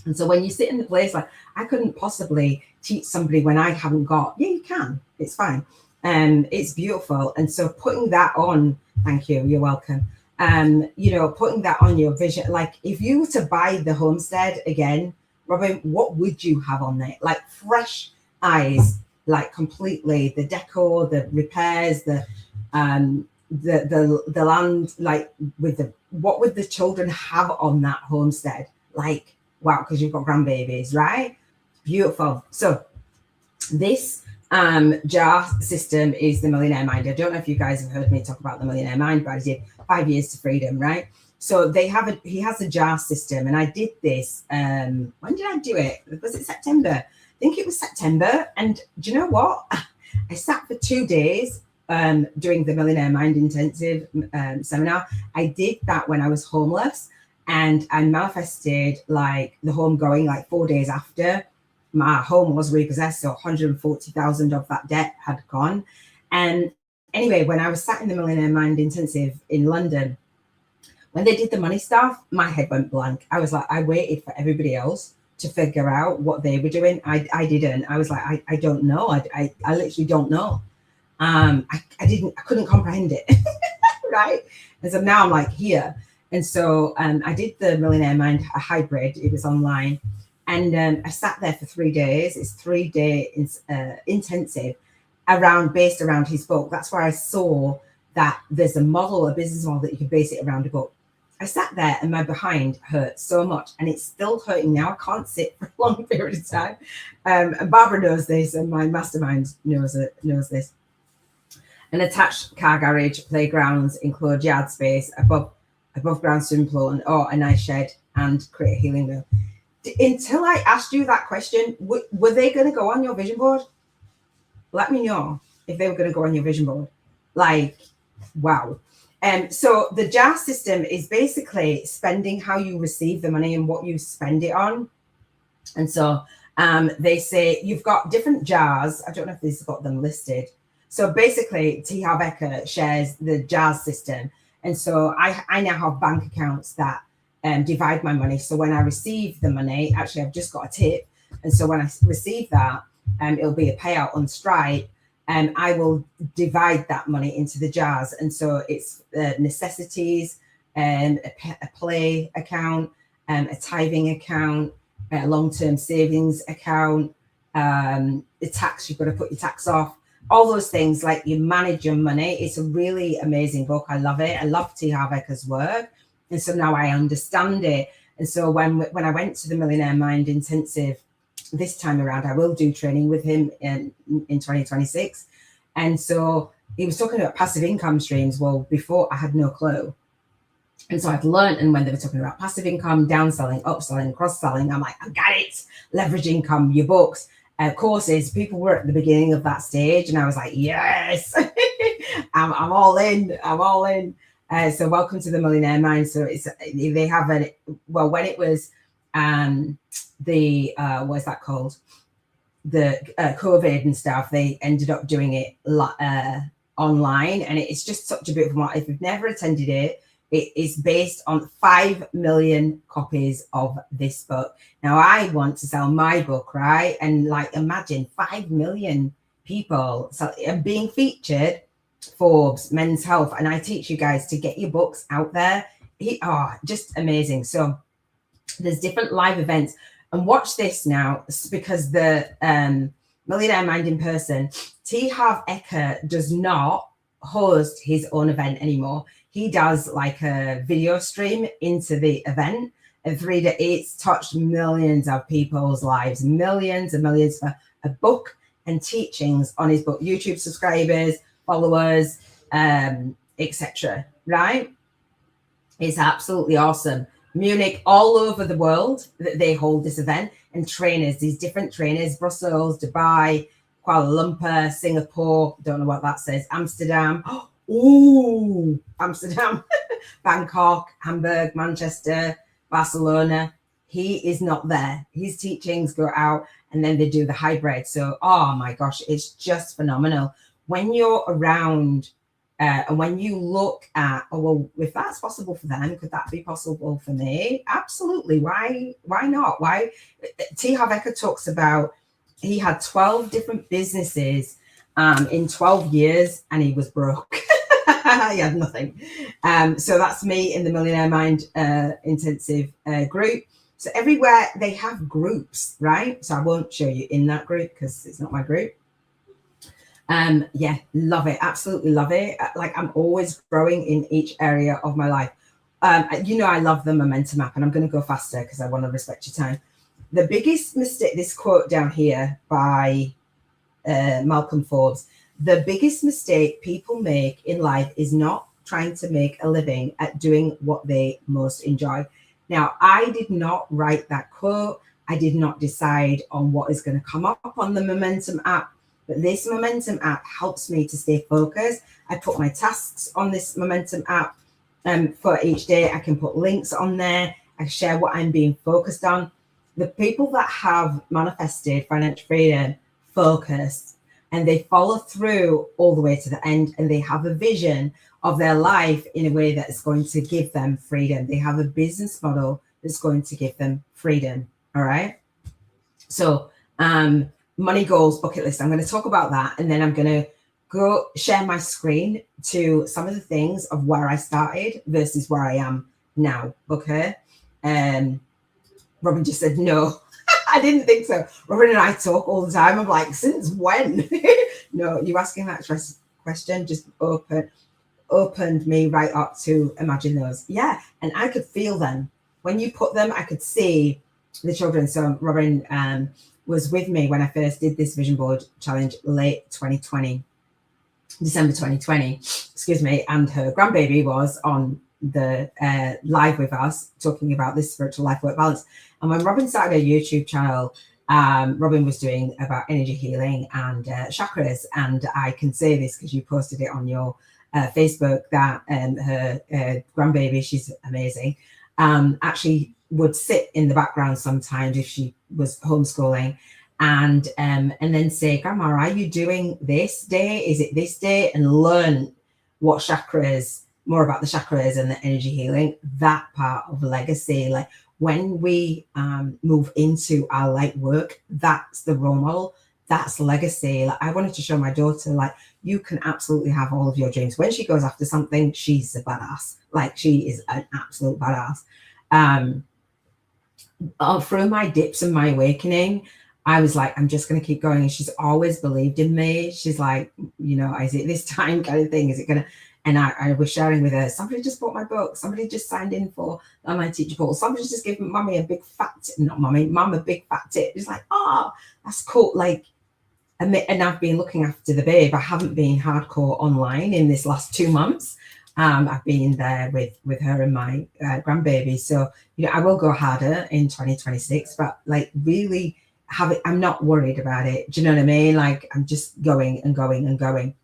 And so when you sit in the place, like, I couldn't possibly teach somebody when I haven't got, yeah, you can, it's fine. It's beautiful. And so putting that on, thank you, you're welcome. You know, putting that on your vision, like if you were to buy the homestead again, Robin, what would you have on there? Like fresh eyes, like completely, the decor, the repairs, the land, like with the, what would the children have on that homestead? Like, wow, because you've got grandbabies, right? Beautiful. So this jar system is the Millionaire Mind. I don't know if you guys have heard me talk about the Millionaire Mind, but I did 5 years to freedom, right? So they have he has a jar system, and I did this. When did I do it? Was it September? I think it was September. And do you know what? I sat for 2 days doing the Millionaire Mind Intensive seminar. I did that when I was homeless, and I manifested like the home going like 4 days after my home was repossessed. So 140,000 of that debt had gone. And anyway, when I was sat in the Millionaire Mind Intensive in London, when they did the money stuff, my head went blank. I was like, I waited for everybody else to figure out what they were doing. I didn't. I was like, I don't know. I literally don't know. I couldn't comprehend it. Right. And so now I'm like here. And so I did the Millionaire Mind, a hybrid. It was online. And I sat there for 3 days. It's 3 day intensive based around his book. That's where I saw that there's a model, a business model that you can base it around a book. I sat there and my behind hurt so much, and it's still hurting now. I can't sit for a long period of time. And Barbara knows this, and my mastermind knows this. An attached car garage, playgrounds, enclosed yard space, above ground swimming pool, and a nice shed, and create a healing room. Until I asked you that question, were they going to go on your vision board? Let me know if they were going to go on your vision board. Like, wow. So the jar system is basically spending how you receive the money and what you spend it on. And so they say you've got different jars. I don't know if these have got them listed. So basically, T. Harv Eker shares the jar system. And so I now have bank accounts that divide my money. So when I receive the money, actually, I've just got a tip. And so when I receive that, it'll be a payout on Stripe. I will divide that money into the jars. And so it's necessities, a play account, a tithing account, a long-term savings account, the tax, you've got to put your tax off, all those things, like you manage your money. It's a really amazing book. I love it. I love T. Harv Eker's work. And so now I understand it. And so when I went to the Millionaire Mind Intensive this time around, I will do training with him in 2026. And so he was talking about passive income streams. Well, before I had no clue. And so I've learned, and when they were talking about passive income, downselling, upselling, cross-selling, I'm like, I got it. Leverage income, your books, courses. People were at the beginning of that stage, and I was like, yes, I'm all in. I'm all in. So welcome to the Millionaire Mind. So they have when it was what's that called? The COVID and stuff, they ended up doing it online, and it's just such a beautiful one. If you've never attended it, it is based on 5 million copies of this book. Now I want to sell my book, right? And like, imagine 5 million people being featured, Forbes, Men's Health, and I teach you guys to get your books out there. Just amazing. So there's different live events. And watch this now, because the Millionaire Mind in person, T. Harv Eker does not host his own event anymore. he does like a video stream into the event. And it's touched millions of people's lives, millions and millions for a book and teachings on his book, YouTube subscribers, followers, etc. Right? It's absolutely awesome. Munich, all over the world, that they hold this event, and trainers, these different trainers, Brussels, Dubai, Kuala Lumpur, Singapore, don't know what that says, Amsterdam, oh, Amsterdam, Bangkok, Hamburg, Manchester, Barcelona. He is not there. His teachings go out and then they do the hybrid. So, oh my gosh, it's just phenomenal. When you're around and when you look at, oh, well, if that's possible for them, could that be possible for me? Absolutely. Why not? Why? T. Harv Eker talks about he had 12 different businesses in 12 years and he was broke. He had nothing. So that's me in the Millionaire Mind intensive group. So everywhere they have groups, right? So I won't show you in that group because it's not my group. Yeah, love it. Absolutely love it. Like I'm always growing in each area of my life. You know, I love the momentum app, and I'm going to go faster because I want to respect your time. The biggest mistake, this quote down here by Malcolm Forbes, the biggest mistake people make in life is not trying to make a living at doing what they most enjoy. Now, I did not write that quote. I did not decide on what is going to come up on the Momentum app, but this Momentum app helps me to stay focused. I put my tasks on this Momentum app for each day. I can put links on there. I share what I'm being focused on. The people that have manifested financial freedom focus, and they follow through all the way to the end, and they have a vision of their life in a way that's going to give them freedom. They have a business model that's going to give them freedom. All right. So money goals bucket list. I'm going to talk about that, and then I'm going to go share my screen to some of the things of where I started versus where I am now. Okay. Robin just said no. I didn't think so. Robin and I talk all the time. I'm like, since when? No, you asking that question just opened me right up to imagine those. Yeah, and I could feel them. When you put them, I could see the children. So Robin was with me when I first did this vision board challenge late 2020, December 2020, excuse me, and her grandbaby was on the live with us talking about this spiritual life work balance. And when Robin started her YouTube channel, Robin was doing about energy healing and chakras. And I can say this because you posted it on your Facebook that her grandbaby, she's amazing, actually would sit in the background sometimes if she was homeschooling and then say, Grandma, are you doing this day? Is it this day? And learn what chakras, more about the chakras and the energy healing, that part of legacy. Like when we move into our light work, that's the role model, that's legacy. Like I wanted to show my daughter, like you can absolutely have all of your dreams. When she goes after something, she's a badass. Like she is an absolute badass. Through my dips and my awakening, I was like, I'm just going to keep going. And she's always believed in me. She's like, you know, is it this time kind of thing? Is it going to? And I was sharing with her, somebody just bought my book. Somebody just signed in for the online teacher portal. Somebody just gave mommy a big fat tip. Not mommy, mum a big fat tip. It's like, oh, that's cool. Like, and I've been looking after the babe. I haven't been hardcore online in this last 2 months. I've been there with her and my grandbaby. So, you know, I will go harder in 2026, but like really I'm not worried about it. Do you know what I mean? Like I'm just going and going and going.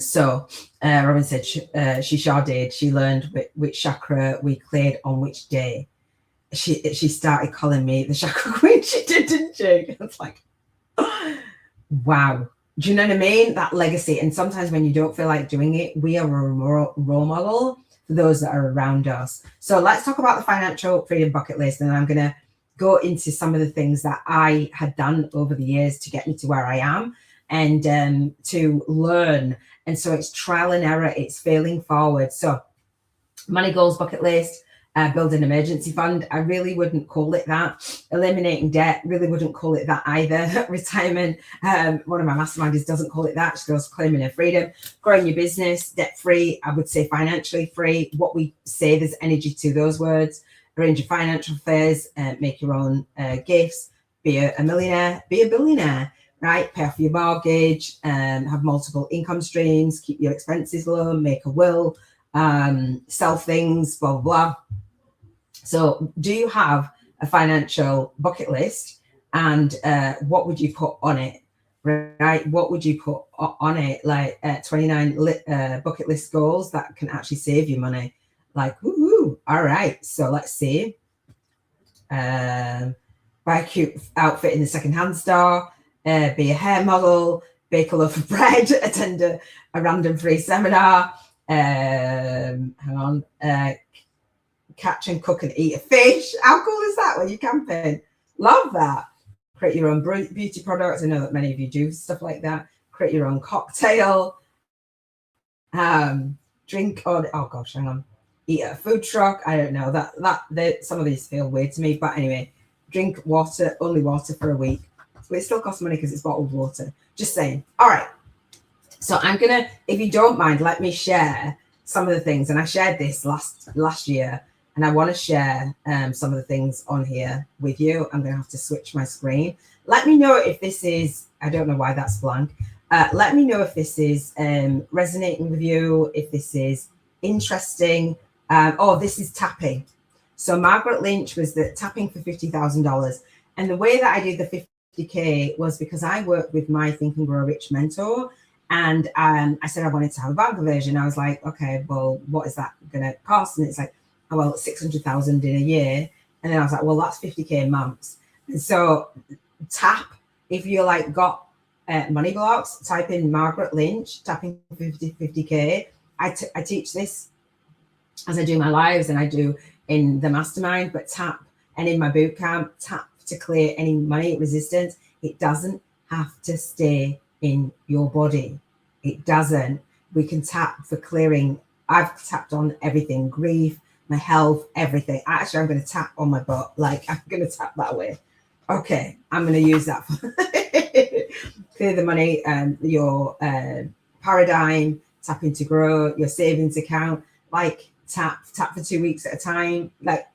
So Robin said she sure did. She learned which chakra we cleared on which day. She started calling me the chakra queen. She did, didn't she? It's like, wow. Do you know what I mean? That legacy. And sometimes when you don't feel like doing it, we are a role model for those that are around us. So let's talk about the financial freedom bucket list. And I'm going to go into some of the things that I had done over the years to get me to where I am and to learn. And so it's trial and error. It's failing forward. So money goals bucket list. Build an emergency fund. I really wouldn't call it that. Eliminating debt, really wouldn't call it that either. Retirement, one of my masterminders doesn't call it that. She goes claiming her freedom. Growing your business, debt-free, I would say financially free. What we say, there's energy to those words. Arrange your financial affairs, make your own gifts, be a millionaire, be a billionaire, right? Pay off your mortgage, have multiple income streams, keep your expenses low, make a will, sell things, blah, blah, blah. So do you have a financial bucket list, and what would you put on it, right? What would you put on it? Like 29 bucket list goals that can actually save you money. Like, woohoo. All right. So let's see. Buy a cute outfit in the secondhand store, be a hair model, bake a loaf of bread, attend a random free seminar, catch and cook and eat a fish. How cool is that when you're camping? Love that. Create your own beauty products. I know that many of you do stuff like that. Create your own cocktail. Drink on, oh gosh, hang on. Eat at a food truck. I don't know. Some of these feel weird to me, but anyway, drink water, only water for a week. But it still costs money because it's bottled water. Just saying. All right. So I'm gonna, if you don't mind, let me share some of the things. And I shared this last year. And I want to share some of the things on here with you. I'm going to have to switch my screen. Let me know if this is, I don't know why that's blank. Let me know if this is resonating with you, if this is interesting. Oh, this is tapping. So Margaret Lynch was the tapping for $50,000. And the way that I did the 50K was because I worked with my Think and Grow Rich mentor. And I said I wanted to have a bank version. I was like, okay, well, what is that going to cost? And it's like, oh, well, 600,000 in a year. And then I was like, well, that's 50K months. And so tap, if you like got money blocks, type in Margaret Lynch, tapping 50K. I teach this as I do my lives and I do in the mastermind, but tap, and in my boot camp, tap to clear any money resistance. It doesn't have to stay in your body. It doesn't. We can tap for clearing. I've tapped on everything, grief, my health, everything. Actually, I'm going to tap on my butt. Like, I'm going to tap that way. Okay, I'm going to use that for clear the money, your paradigm, tapping to grow, your savings account. Like, tap for 2 weeks at a time. Like,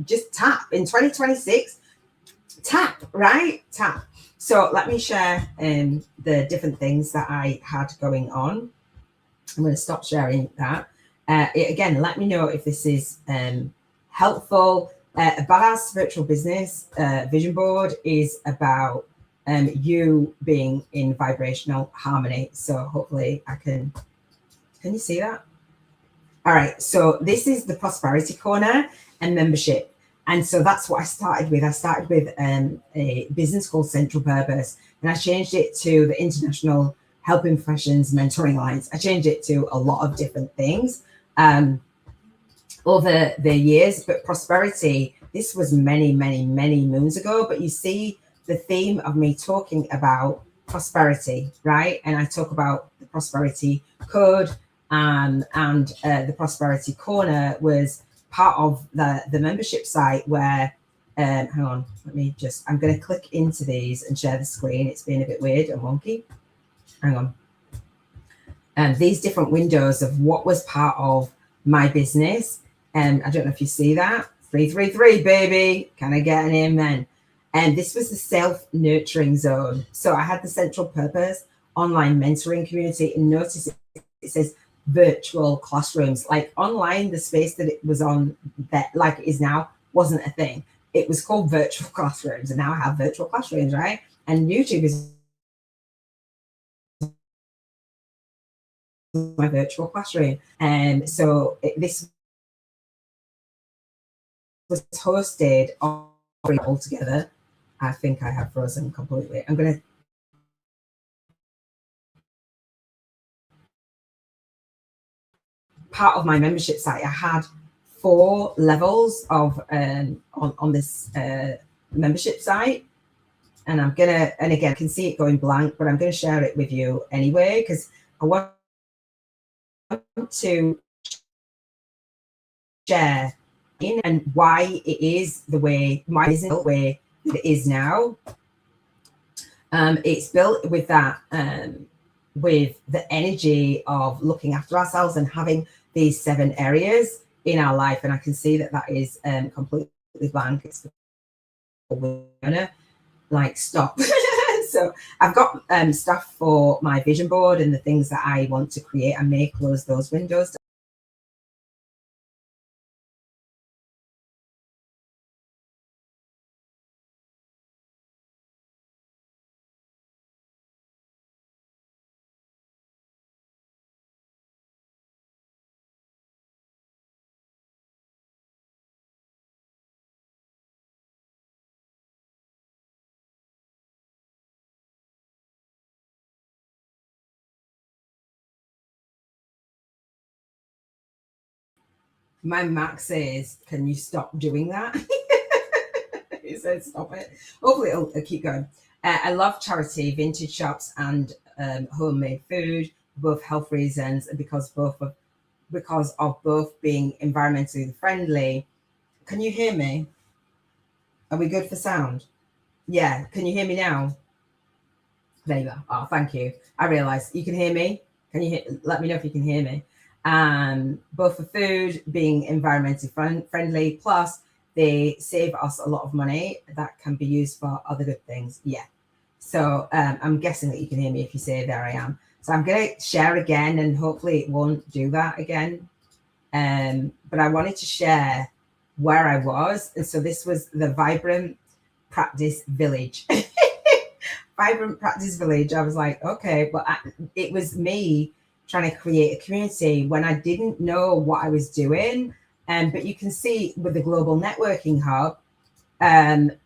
just tap. In 2026, tap, right? Tap. So let me share the different things that I had going on. I'm going to stop sharing that. Again, let me know if this is helpful. A Badass Virtual Business Vision Board is about you being in vibrational harmony. So hopefully I can you see that? All right, so this is the Prosperity Corner and membership. And so that's what I started with. I started with a business called Central Purpose, and I changed it to the International Helping Professions Mentoring Alliance. I changed it to a lot of different things over the years, but prosperity, this was many, many, many moons ago, but you see the theme of me talking about prosperity, right? And I talk about the prosperity code, and the Prosperity Corner was part of the membership site where, hang on, I'm going to click into these and share the screen. It's been a bit weird and wonky. Hang on. And these different windows of what was part of my business. And I don't know if you see that. 333, baby. Can I get an amen? And this was the self-nurturing zone. So I had the Central Purpose online mentoring community, and notice it says virtual classrooms. Like online, the space that it was on, that like it is now, wasn't a thing. It was called virtual classrooms, and now I have virtual classrooms, right? And YouTube is my virtual classroom. And so this was hosted all together. I think I have frozen completely. I'm going to part of my membership site. I had 4 levels of on this membership site, and I'm gonna, and again, I can see it going blank, but I'm going to share it with you anyway because I want to share and why it is the way, why isn't the way that it is now. It's built with that, with the energy of looking after ourselves and having these 7 areas in our life. And I can see that that is completely blank. It's like stop. So I've got stuff for my vision board and the things that I want to create. I may close those windows. My Mac says, can you stop doing that? It says stop it. Hopefully it'll keep going. I love charity, vintage shops, and homemade food, both health reasons, and because of both being environmentally friendly. Can you hear me? Are we good for sound? Yeah. Can you hear me now? There you go. Oh, thank you. I realised you can hear me. Can you let me know if you can hear me? Both for food, being environmentally friendly, plus they save us a lot of money that can be used for other good things. Yeah. So I'm guessing that you can hear me if you say there I am. So I'm going to share again, and hopefully it won't do that again. But I wanted to share where I was. And so this was the Vibrant Practice Village. Vibrant Practice Village. I was like, okay, but it was me trying to create a community when I didn't know what I was doing. But you can see with the Global Networking Hub,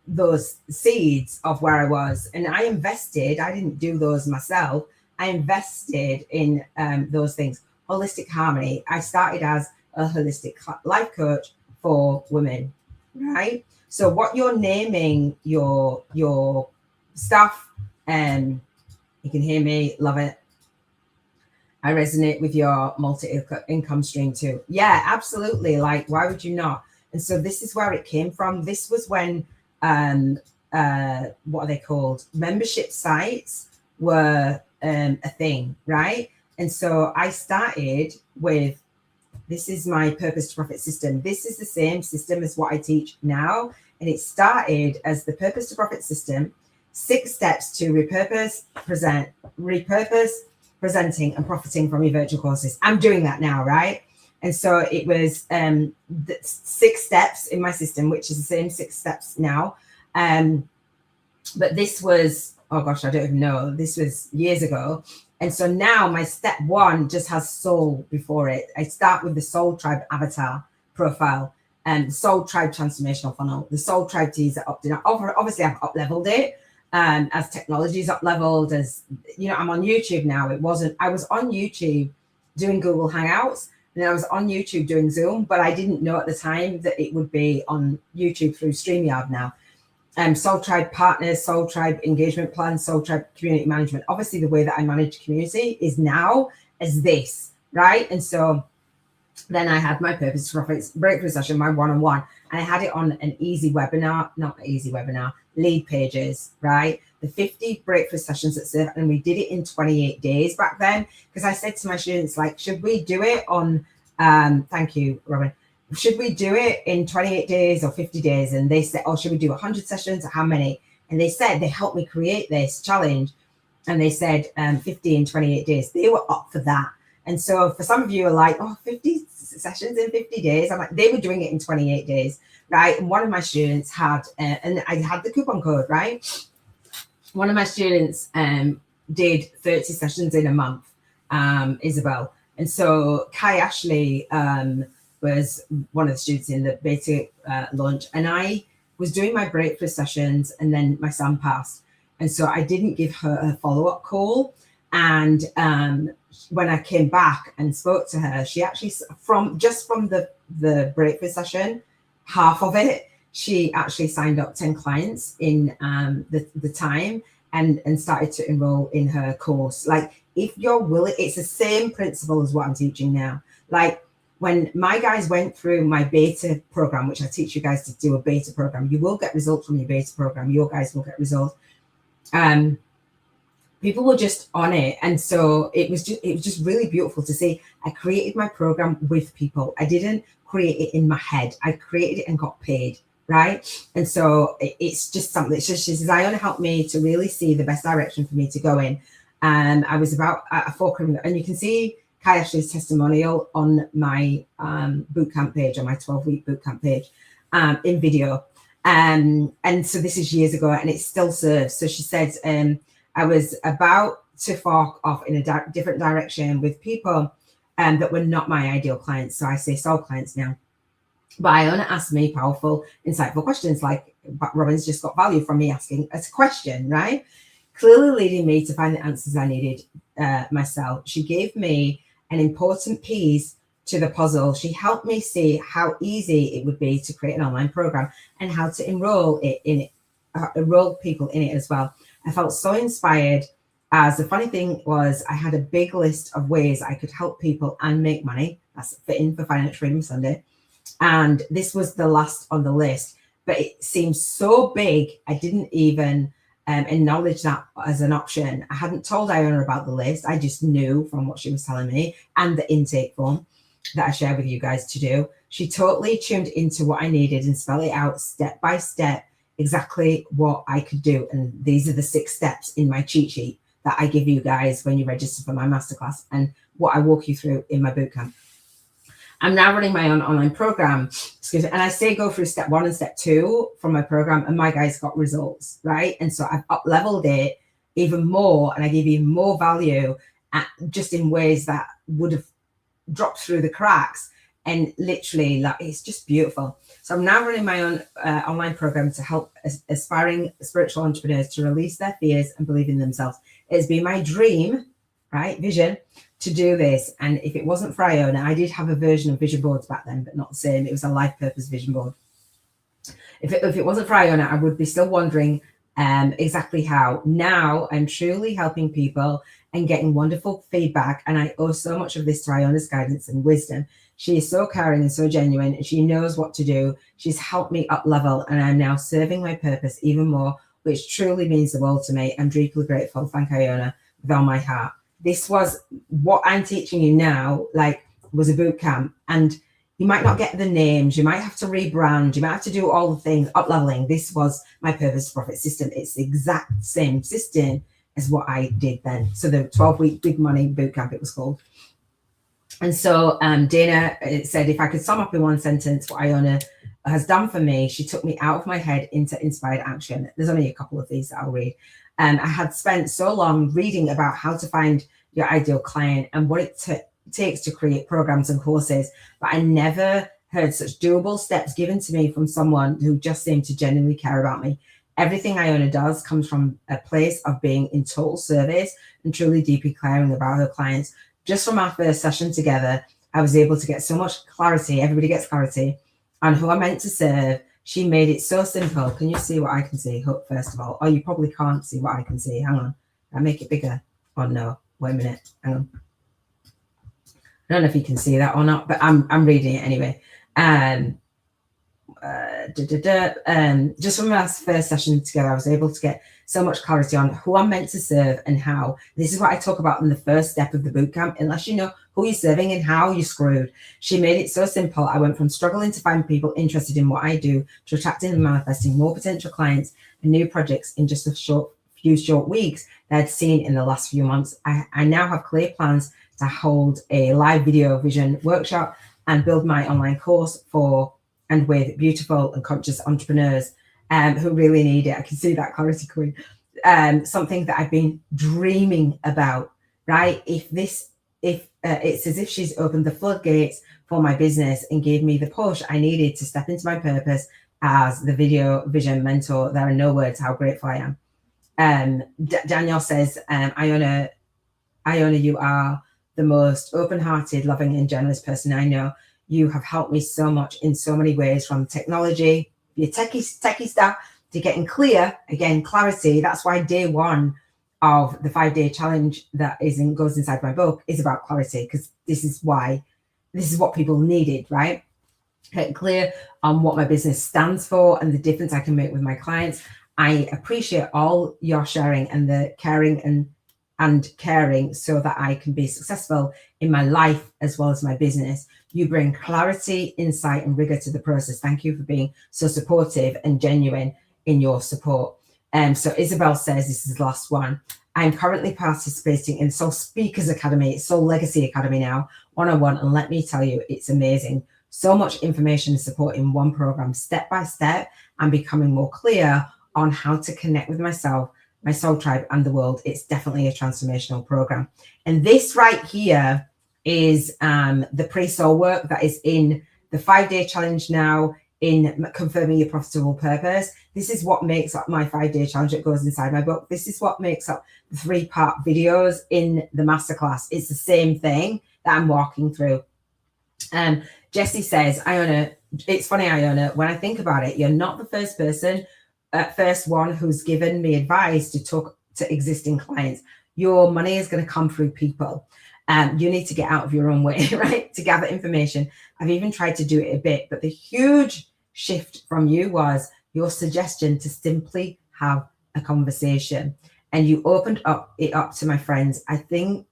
those seeds of where I was. And I invested, I didn't do those myself. I invested in those things. Holistic Harmony. I started as a holistic life coach for women, right? So what you're naming your stuff, you can hear me, love it. I resonate with your multi-income stream too. Yeah, absolutely. Like, why would you not? And so this is where it came from. This was when, what are they called? Membership sites were a thing, right? And so I started with, this is my purpose to profit system. This is the same system as what I teach now. And it started as the purpose to profit system, 6 steps to repurpose, presenting and profiting from your virtual courses. I'm doing that now, right? And so it was the 6 steps in my system, which is the same 6 steps now. But this was, oh gosh, I don't even know. This was years ago. And so now my step 1 just has soul before it. I start with the Soul Tribe avatar profile and Soul Tribe transformational funnel. The Soul Tribe teas are up. Obviously, I've up-leveled it. As technology's up leveled, as you know, I'm on YouTube now. I was on YouTube doing Google Hangouts, and I was on YouTube doing Zoom, but I didn't know at the time that it would be on YouTube through StreamYard now. Soul Tribe partners, Soul Tribe engagement plans, Soul Tribe community management. Obviously, the way that I manage community is now as this, right? And so then I had my purpose to profit breakthrough session, my one-on-one, and I had it on an easy webinar, not an easy webinar, lead pages, right? The 50 breakthrough sessions at Surf, and we did it in 28 days back then, because I said to my students, like, should we do it on, thank you, Robin, should we do it in 28 days or 50 days? And they said, oh, should we do 100 sessions or how many? And they said, they helped me create this challenge. And they said 50 in 28 days. They were up for that. And so for some of you are like, oh, 50 sessions in 50 days. I'm like, they were doing it in 28 days, right? And one of my students had, and I had the coupon code, right? One of my students did 30 sessions in a month, Isabel. And so Kai Ashley was one of the students in the beta launch. And I was doing my breakthrough sessions, and then my son passed. And so I didn't give her a follow-up call. And when I came back and spoke to her, she actually, from the breakthrough session, half of it, she actually signed up 10 clients in the time and started to enroll in her course. Like, if you're willing, it's the same principle as what I'm teaching now. Like, when my guys went through my beta program, which I teach you guys to do a beta program, you will get results from your beta program. Your guys will get results. People were just on it, and so it was just really beautiful to see. I created my program with people. I didn't create it in my head. I created it and got paid, right? And so it's just something. It's just, she says, Iona helped me to really see the best direction for me to go in. And I was about at a fork, and you can see Kai Ashley's testimonial on my bootcamp page, on my 12-week bootcamp page, in video. And so this is years ago, and it still serves. So she said, I was about to fork off in a different direction with people that were not my ideal clients. So I say soul clients now. But Iona asked me powerful, insightful questions like, Robin's just got value from me asking a question, right? Clearly leading me to find the answers I needed myself. She gave me an important piece to the puzzle. She helped me see how easy it would be to create an online program and how to enroll people in it as well. I felt so inspired, as the funny thing was I had a big list of ways I could help people and make money. That's fitting for Financial Freedom Sunday. And this was the last on the list, but it seemed so big, I didn't even acknowledge that as an option. I hadn't told Iona about the list. I just knew from what she was telling me and the intake form that I shared with you guys to do. She totally tuned into what I needed and spelled it out step by step, exactly what I could do. And these are the 6 steps in my cheat sheet that I give you guys when you register for my masterclass, and what I walk you through in my bootcamp. I'm now running my own online program, and I say go through step 1 and step 2 from my program, and my guys got results, right? And so I've up leveled it even more, and I give even more value just in ways that would have dropped through the cracks. And literally, like, it's just beautiful. So I'm now running my own online program to help aspiring spiritual entrepreneurs to release their fears and believe in themselves. It's been my dream, right, vision, to do this. And if it wasn't for Iona, I did have a version of vision boards back then, but not the same. It was a life purpose vision board. If it wasn't for Iona, I would be still wondering exactly how. Now I'm truly helping people and getting wonderful feedback. And I owe so much of this to Iona's guidance and wisdom. She is so caring and so genuine, and she knows what to do. She's helped me up level, and I'm now serving my purpose even more, which truly means the world to me. I'm deeply grateful. Thank Iona with all my heart. This was what I'm teaching you now, like, was a boot camp. And you might not get the names. You might have to rebrand. You might have to do all the things, up leveling. This was my purpose profit system. It's the exact same system as what I did then. So the 12-week big money boot camp, it was called. And so Dana said, if I could sum up in one sentence what Iona has done for me, she took me out of my head into inspired action. There's only a couple of these that I'll read. I had spent so long reading about how to find your ideal client and what it takes to create programs and courses, but I never heard such doable steps given to me from someone who just seemed to genuinely care about me. Everything Iona does comes from a place of being in total service and truly deeply caring about her clients. Just from our first session together, I was able to get so much clarity. Everybody gets clarity on who I'm meant to serve. She made it so simple. Can you see what I can see? First of all, oh, you probably can't see what I can see. Hang on, I make it bigger. Oh no, wait a minute. Hang on. I don't know if you can see that or not, but I'm reading it anyway. Just from our first session together, I was able to get so much clarity on who I'm meant to serve and how. This is what I talk about in the first step of the bootcamp. Unless you know who you're serving and how, you're screwed. She made it so simple. I went from struggling to find people interested in what I do to attracting and manifesting more potential clients and new projects in just a few short weeks that I'd seen in the last few months. I now have clear plans to hold a live video vision workshop and build my online course for and with beautiful and conscious entrepreneurs who really need it. I can see that clarity, Queen. Something that I've been dreaming about, right? It's as if she's opened the floodgates for my business and gave me the push I needed to step into my purpose as the video vision mentor. There are no words how grateful I am. Danielle says, Iona, you are the most open-hearted, loving and generous person I know. You have helped me so much in so many ways, from technology, your techie stuff, to getting clear, again, clarity. That's why day 1 of the 5-day challenge that goes inside my book is about clarity, because this is why this is what people needed, right? Get clear on what my business stands for and the difference I can make with my clients. I appreciate all your sharing and the caring and caring so that I can be successful in my life as well as my business. You bring clarity, insight, and rigor to the process. Thank you for being so supportive and genuine in your support. So Isabel says, this is the last one. I'm currently participating in Soul Speakers Academy, Soul Legacy Academy now, 101. And let me tell you, it's amazing. So much information and support in one program, step by step, and becoming more clear on how to connect with myself, my soul tribe, and the world. It's definitely a transformational program. And this right here is the pre-soul work that is in the 5-day challenge now, in confirming your profitable purpose. This is what makes up my 5-day challenge that goes inside my book. This is what makes up the 3-part videos in the masterclass. It's the same thing that I'm walking through. Jessie says, Iona, it's funny, Iona, when I think about it, you're not the first one who's given me advice to talk to existing clients. Your money is going to come through people. You need to get out of your own way, right, to gather information. I've even tried to do it a bit, but the huge shift from you was your suggestion to simply have a conversation. And you opened it up to my friends. I think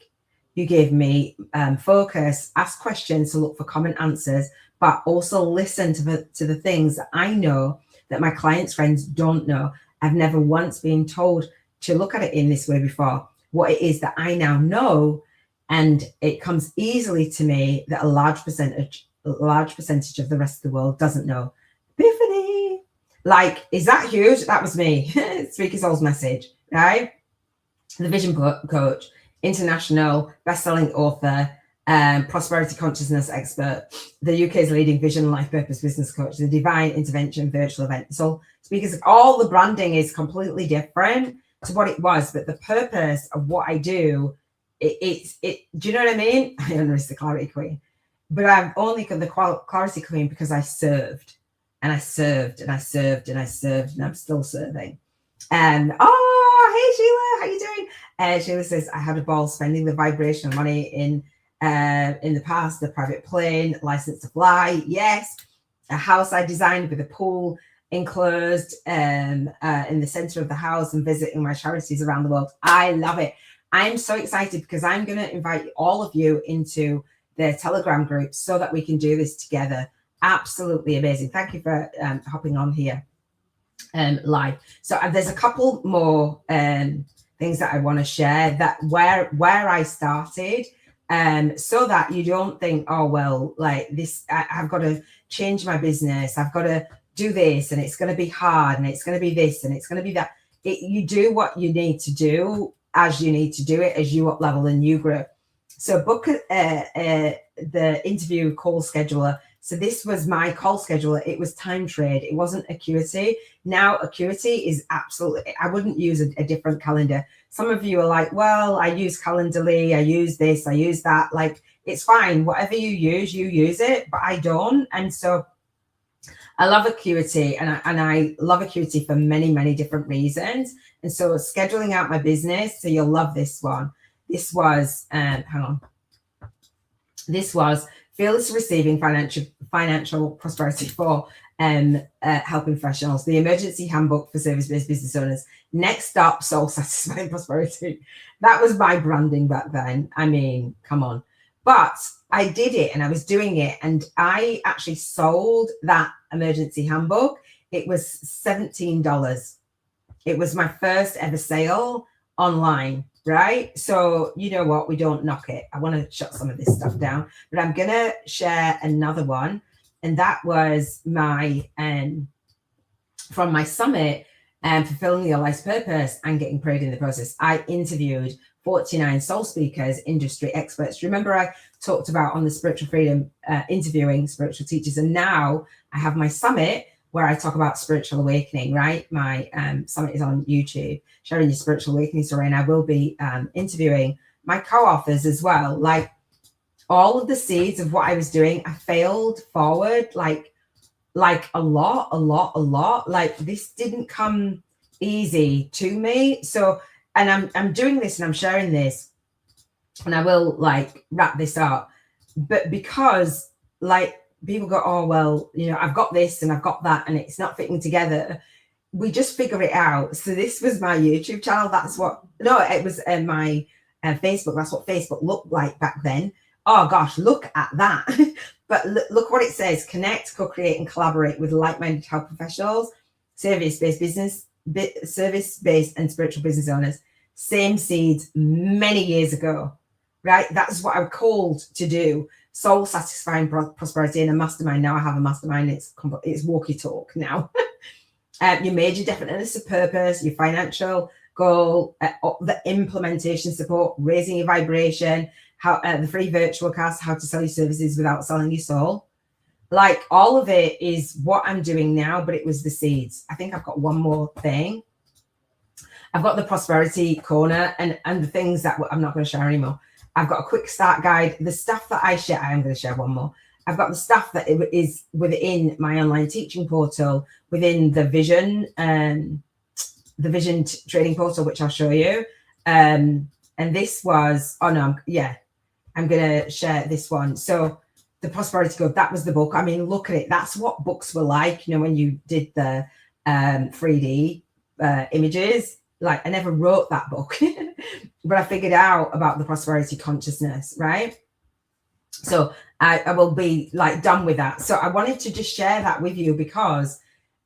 you gave me focus, ask questions to look for common answers, but also listen to the things that I know that my clients' friends don't know. I've never once been told to look at it in this way before. What it is that I now know, and it comes easily to me that a large percentage of the rest of the world doesn't know. Epiphany. Like, is that huge? That was me. Speaker Soul's message, right? The vision coach, international best-selling author, prosperity consciousness expert, the UK's leading vision, life purpose business coach, the divine intervention virtual event. So speakers, all the branding is completely different to what it was, but the purpose of what I do, do you know what I mean? I is the clarity queen, but I'm only the clarity queen because I served and I served and I served and I served, and I'm still serving. And hey Sheila, how you doing? Sheila says, I had a ball spending the vibrational money in the past, the private plane, license to fly, yes, a house I designed with a pool enclosed in the center of the house, and visiting my charities around the world. I love it. I'm so excited because I'm going to invite all of you into the Telegram group so that we can do this together. Absolutely amazing. Thank you for hopping on here live. So there's a couple more things that I want to share, that where I started, so that you don't think, oh well, like this, I've got to change my business, I've got to do this, and it's going to be hard, and it's going to be this, and it's going to be that. You do what you need to do as you need to do it, as you up level and you grow. So book the interview call scheduler. So this was my call scheduler. It was Time Trade. It wasn't Acuity. Now Acuity is absolutely, I wouldn't use a different calendar. Some of you are like, well, I use Calendly, I use this, I use that. Like, it's fine. Whatever you use it, but I don't. And so I love Acuity, and I love Acuity for many, many different reasons. And so scheduling out my business, so you'll love this one. This was, hang on. This was Fearless Receiving Financial Prosperity for Helping Professionals, the emergency handbook for service-based business owners. Next up, Soul Satisfying Prosperity. That was my branding back then. I mean, come on. But I did it, and I was doing it, and I actually sold that emergency handbook. It was $17. It was my first ever sale online, right? So you know what? We don't knock it. I want to shut some of this stuff down, but I'm going to share another one. And that was my, from my summit, Fulfilling Your Life's Purpose and Getting Paid in the Process. I interviewed 49 soul speakers, industry experts. Remember, I talked about on the Spiritual Freedom, interviewing spiritual teachers. And now I have my summit where I talk about spiritual awakening, right? My summit is on YouTube, sharing your spiritual awakening story. And I will be interviewing my co-authors as well. Like, all of the seeds of what I was doing, I failed forward like a lot. Like, this didn't come easy to me. So, and I'm doing this and I'm sharing this, and I will like wrap this up. But because like people go, oh, well, you know, I've got this and I've got that and it's not fitting together. We just figure it out. So this was my YouTube channel. That's what, no, it was my Facebook. That's what Facebook looked like back then. Oh gosh, look at that. But look what it says: connect, co-create and collaborate with like-minded health professionals, service-based business, service-based and spiritual business owners. Same seeds many years ago, right? That's what I'm called to do. Soul satisfying prosperity in a mastermind. Now I have a mastermind. It's walkie talk now. Your major definiteness of purpose, your financial goal, the implementation support, raising your vibration, how the free virtual cast, how to sell your services without selling your soul. Like all of it is what I'm doing now, but it was the seeds. I think I've got one more thing. I've got the prosperity corner and the things that I'm not going to share anymore. I've got a quick start guide. The stuff that I share, I am going to share one more. I've got the stuff that is within my online teaching portal, within the vision trading portal, which I'll show you. And this was, oh no, I'm going to share this one. So the Prosperity Code, that was the book. I mean, look at it. That's what books were like, you know, when you did the 3D images. Like I never wrote that book, but I figured out about the prosperity consciousness, right? So I will be like done with that. So I wanted to just share that with you because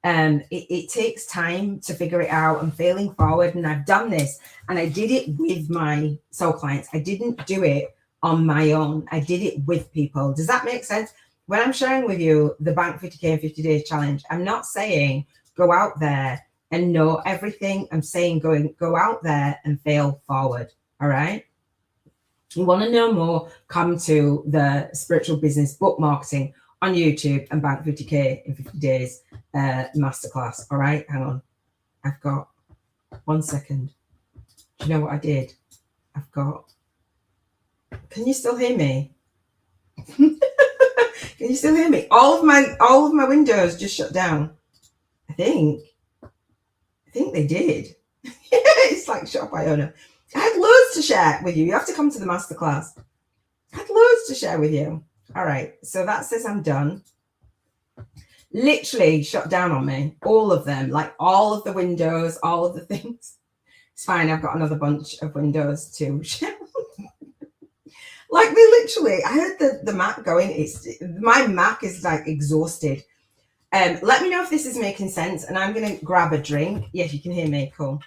it takes time to figure it out. I'm failing forward and I've done this and I did it with my soul clients. I didn't do it on my own. I did it with people. Does that make sense? When I'm sharing with you the Bank 50K in 50 Days Challenge, I'm not saying go out there and know everything. I'm saying go out there and fail forward. All right. You want to know more, come to the Spiritual Business Book Marketing on YouTube and Bank 50K in 50 Days Masterclass. All right, hang on. I've got 1 second. Do you know what I did? Can you still hear me? Can you still hear me? All of my windows just shut down. I think they did. It's like shut up, Iona. I had loads to share with you. You have to come to the masterclass. I had loads to share with you. All right. So that says I'm done. Literally shut down on me. All of them. Like all of the windows, all of the things. It's fine. I've got another bunch of windows to share. Like they literally, I heard the Mac going. My Mac is like exhausted. Let me know if this is making sense. And I'm going to grab a drink. Yes, you can hear me. Cool.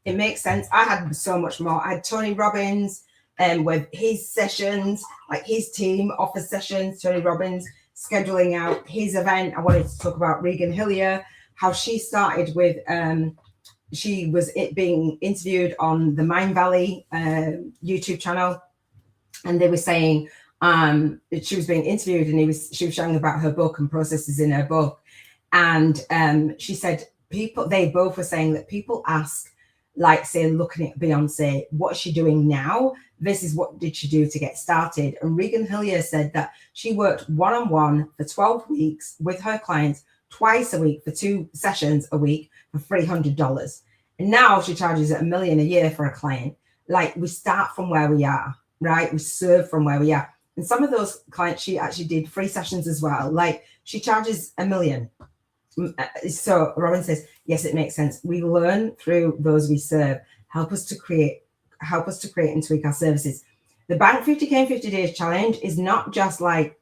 It makes sense. I had so much more. I had Tony Robbins with his sessions, like his team offers sessions. Tony Robbins scheduling out his event. I wanted to talk about Regan Hillier, how she started with, she was being interviewed on the Mind Valley YouTube channel. And they were saying she was being interviewed and she was sharing about her book and processes in her book. And she said they both were saying that people ask, like say looking at Beyonce, what's she doing now? This is what did she do to get started? And Regan Hillier said that she worked one-on-one for 12 weeks with her clients twice a week for 2 sessions a week for $300. And now she charges $1 million a year for a client. Like we start from where we are, right? We serve from where we are. And some of those clients, she actually did free sessions as well. Like she charges $1 million. So Robin says, yes, it makes sense. We learn through those we serve. Help us to create and tweak our services. The Bank 50K in 50 Days Challenge is not just like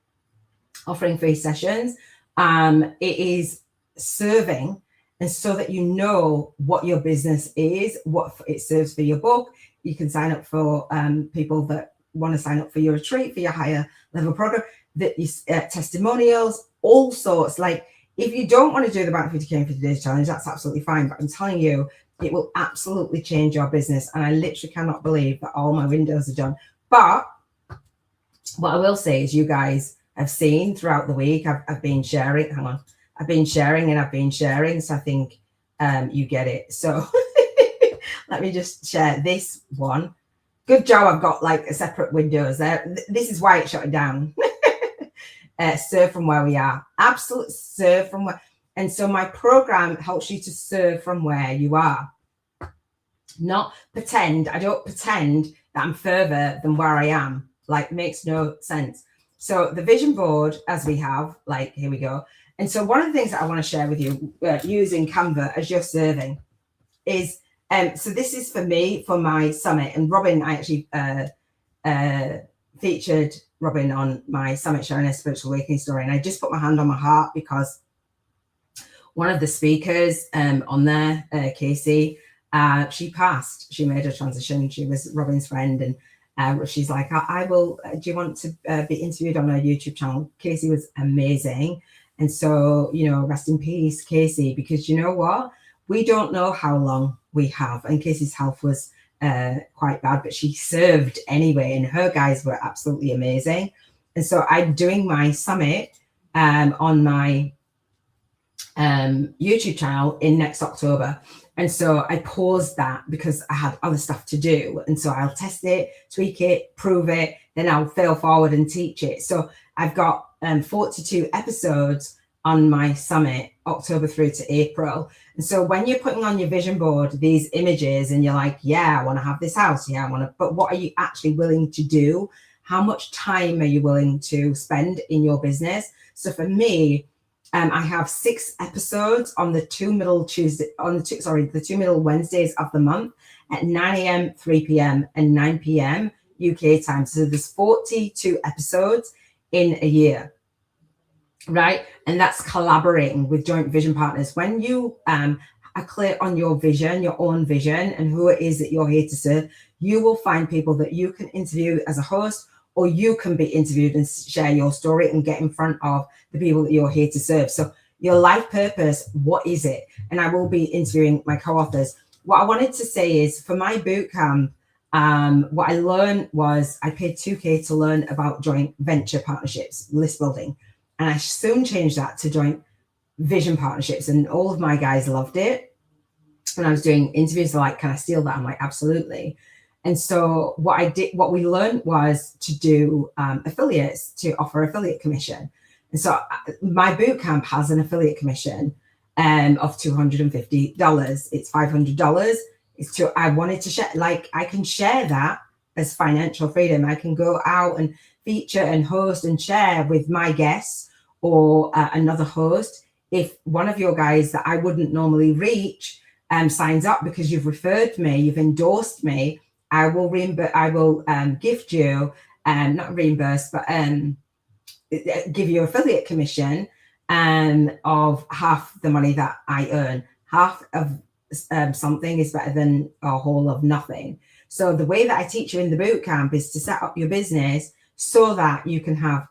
offering free sessions. It is serving, and so that you know what your business is, what it serves for your book. You can sign up for people that want to sign up for your retreat, for your higher level program, testimonials, all sorts. Like if you don't want to do the Bank 50K in 50 Days Challenge, that's absolutely fine. But I'm telling you, it will absolutely change your business. And I literally cannot believe that all my windows are done. But what I will say is you guys have seen throughout the week, I've been sharing. Hang on. I've been sharing and I've been sharing. So I think you get it. So let me just share this one. Good job. I've got like a separate windows there. This is why it shut it down. Serve from where we are. Absolute serve from where. And so my program helps you to serve from where you are. Not pretend. I don't pretend that I'm further than where I am. Like makes no sense. So the vision board, as we have, like, here we go. And so one of the things that I want to share with you using Canva as your serving is, so this is for me, for my summit. And Robin, I actually featured Robin on my summit sharing a spiritual awakening story. And I just put my hand on my heart because one of the speakers on there, Casey, she passed. She made a transition. She was Robin's friend, and she's like, I will, do you want to be interviewed on our YouTube channel? Casey was amazing. And so, you know, rest in peace, Casey, because you know what? We don't know how long we have. And Casey's health was quite bad, but she served anyway. And her guys were absolutely amazing. And so I'm doing my summit on my YouTube channel in next October. And so I paused that because I had other stuff to do. And so I'll test it, tweak it, prove it, then I'll fail forward and teach it. So I've got 42 episodes on my summit, October through to April. And so when you're putting on your vision board these images and you're like, yeah, I want to have this house. Yeah, I want to, but what are you actually willing to do? How much time are you willing to spend in your business? So for me, I have 6 episodes on the two middle Wednesdays of the month at 9 a.m., 3 p.m. and 9 p.m. UK time. So there's 42 episodes in a year, right? And that's collaborating with joint vision partners. When you are clear on your vision, your own vision, and who it is that you're here to serve, you will find people that you can interview as a host, or you can be interviewed and share your story and get in front of the people that you're here to serve. So your life purpose, what is it? And I will be interviewing my co-authors. What I wanted to say is for my bootcamp, what I learned was I paid $2,000 to learn about joint venture partnerships, list building. And I soon changed that to joint vision partnerships. And all of my guys loved it. When I was doing interviews, they're like, can I steal that? I'm like, absolutely. And so what we learned was to do affiliates, to offer affiliate commission. And so my bootcamp has an affiliate commission of $250. It's $500. I wanted to share, like, I can share that as financial freedom. I can go out and feature and host and share with my guests or another host. If one of your guys that I wouldn't normally reach signs up because you've referred me, you've endorsed me, I will gift you, not reimburse, but give you affiliate commission of half the money that I earn. Half of something is better than a whole of nothing. So the way that I teach you in the bootcamp is to set up your business so that you can have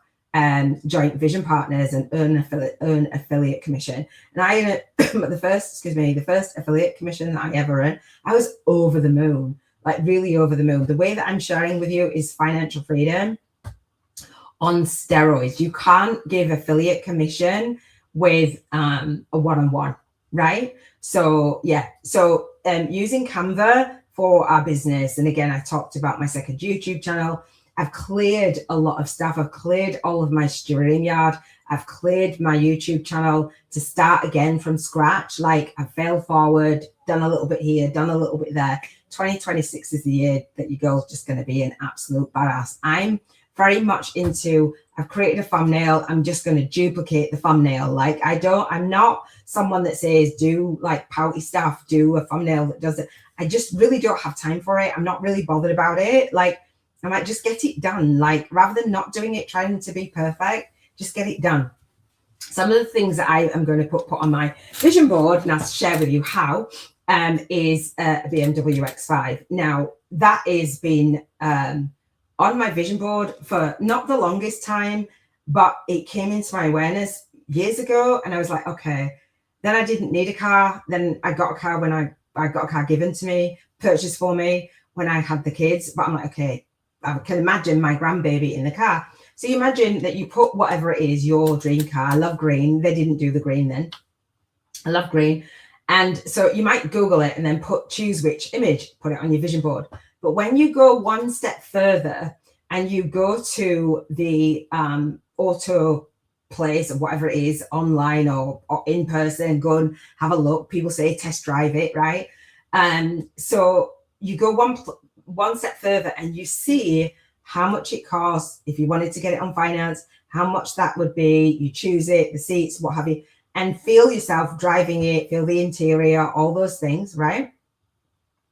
joint vision partners and earn affiliate commission. And I the first affiliate commission that I ever earned, I was over the moon. Like really over the moon. The way that I'm sharing with you is financial freedom on steroids. You can't give affiliate commission with a one-on-one, right? So yeah, so using Canva for our business. And again, I talked about my second YouTube channel. I've cleared a lot of stuff. I've cleared all of my StreamYard. I've cleared my YouTube channel to start again from scratch. Like I failed forward, done a little bit here, done a little bit there. 2026 is the year that your girl's just going to be an absolute badass. I'm very much into, I've created a thumbnail. I'm just going to duplicate the thumbnail. Like I'm not someone that says, do like pouty stuff, do a thumbnail that does it. I just really don't have time for it. I'm not really bothered about it. Like I might just get it done. Like rather than not doing it, trying to be perfect, just get it done. Some of the things that I am going to put on my vision board, and I'll share with you how, is a BMW X5. Now, that has been on my vision board for not the longest time, but it came into my awareness years ago. And I was like, okay, then I didn't need a car. Then I got a car when I got a car given to me, purchased for me when I had the kids. But I'm like, okay, I can imagine my grandbaby in the car. So you imagine that you put whatever it is, your dream car. I love green. They didn't do the green then. I love green. And so you might Google it and then choose which image, put it on your vision board. But when you go one step further and you go to the auto place or whatever it is, online or in person, go and have a look. People say test drive it, right? So you go one step further and you see how much it costs, if you wanted to get it on finance, how much that would be, you choose it, the seats, what have you, and feel yourself driving it, feel the interior, all those things, right?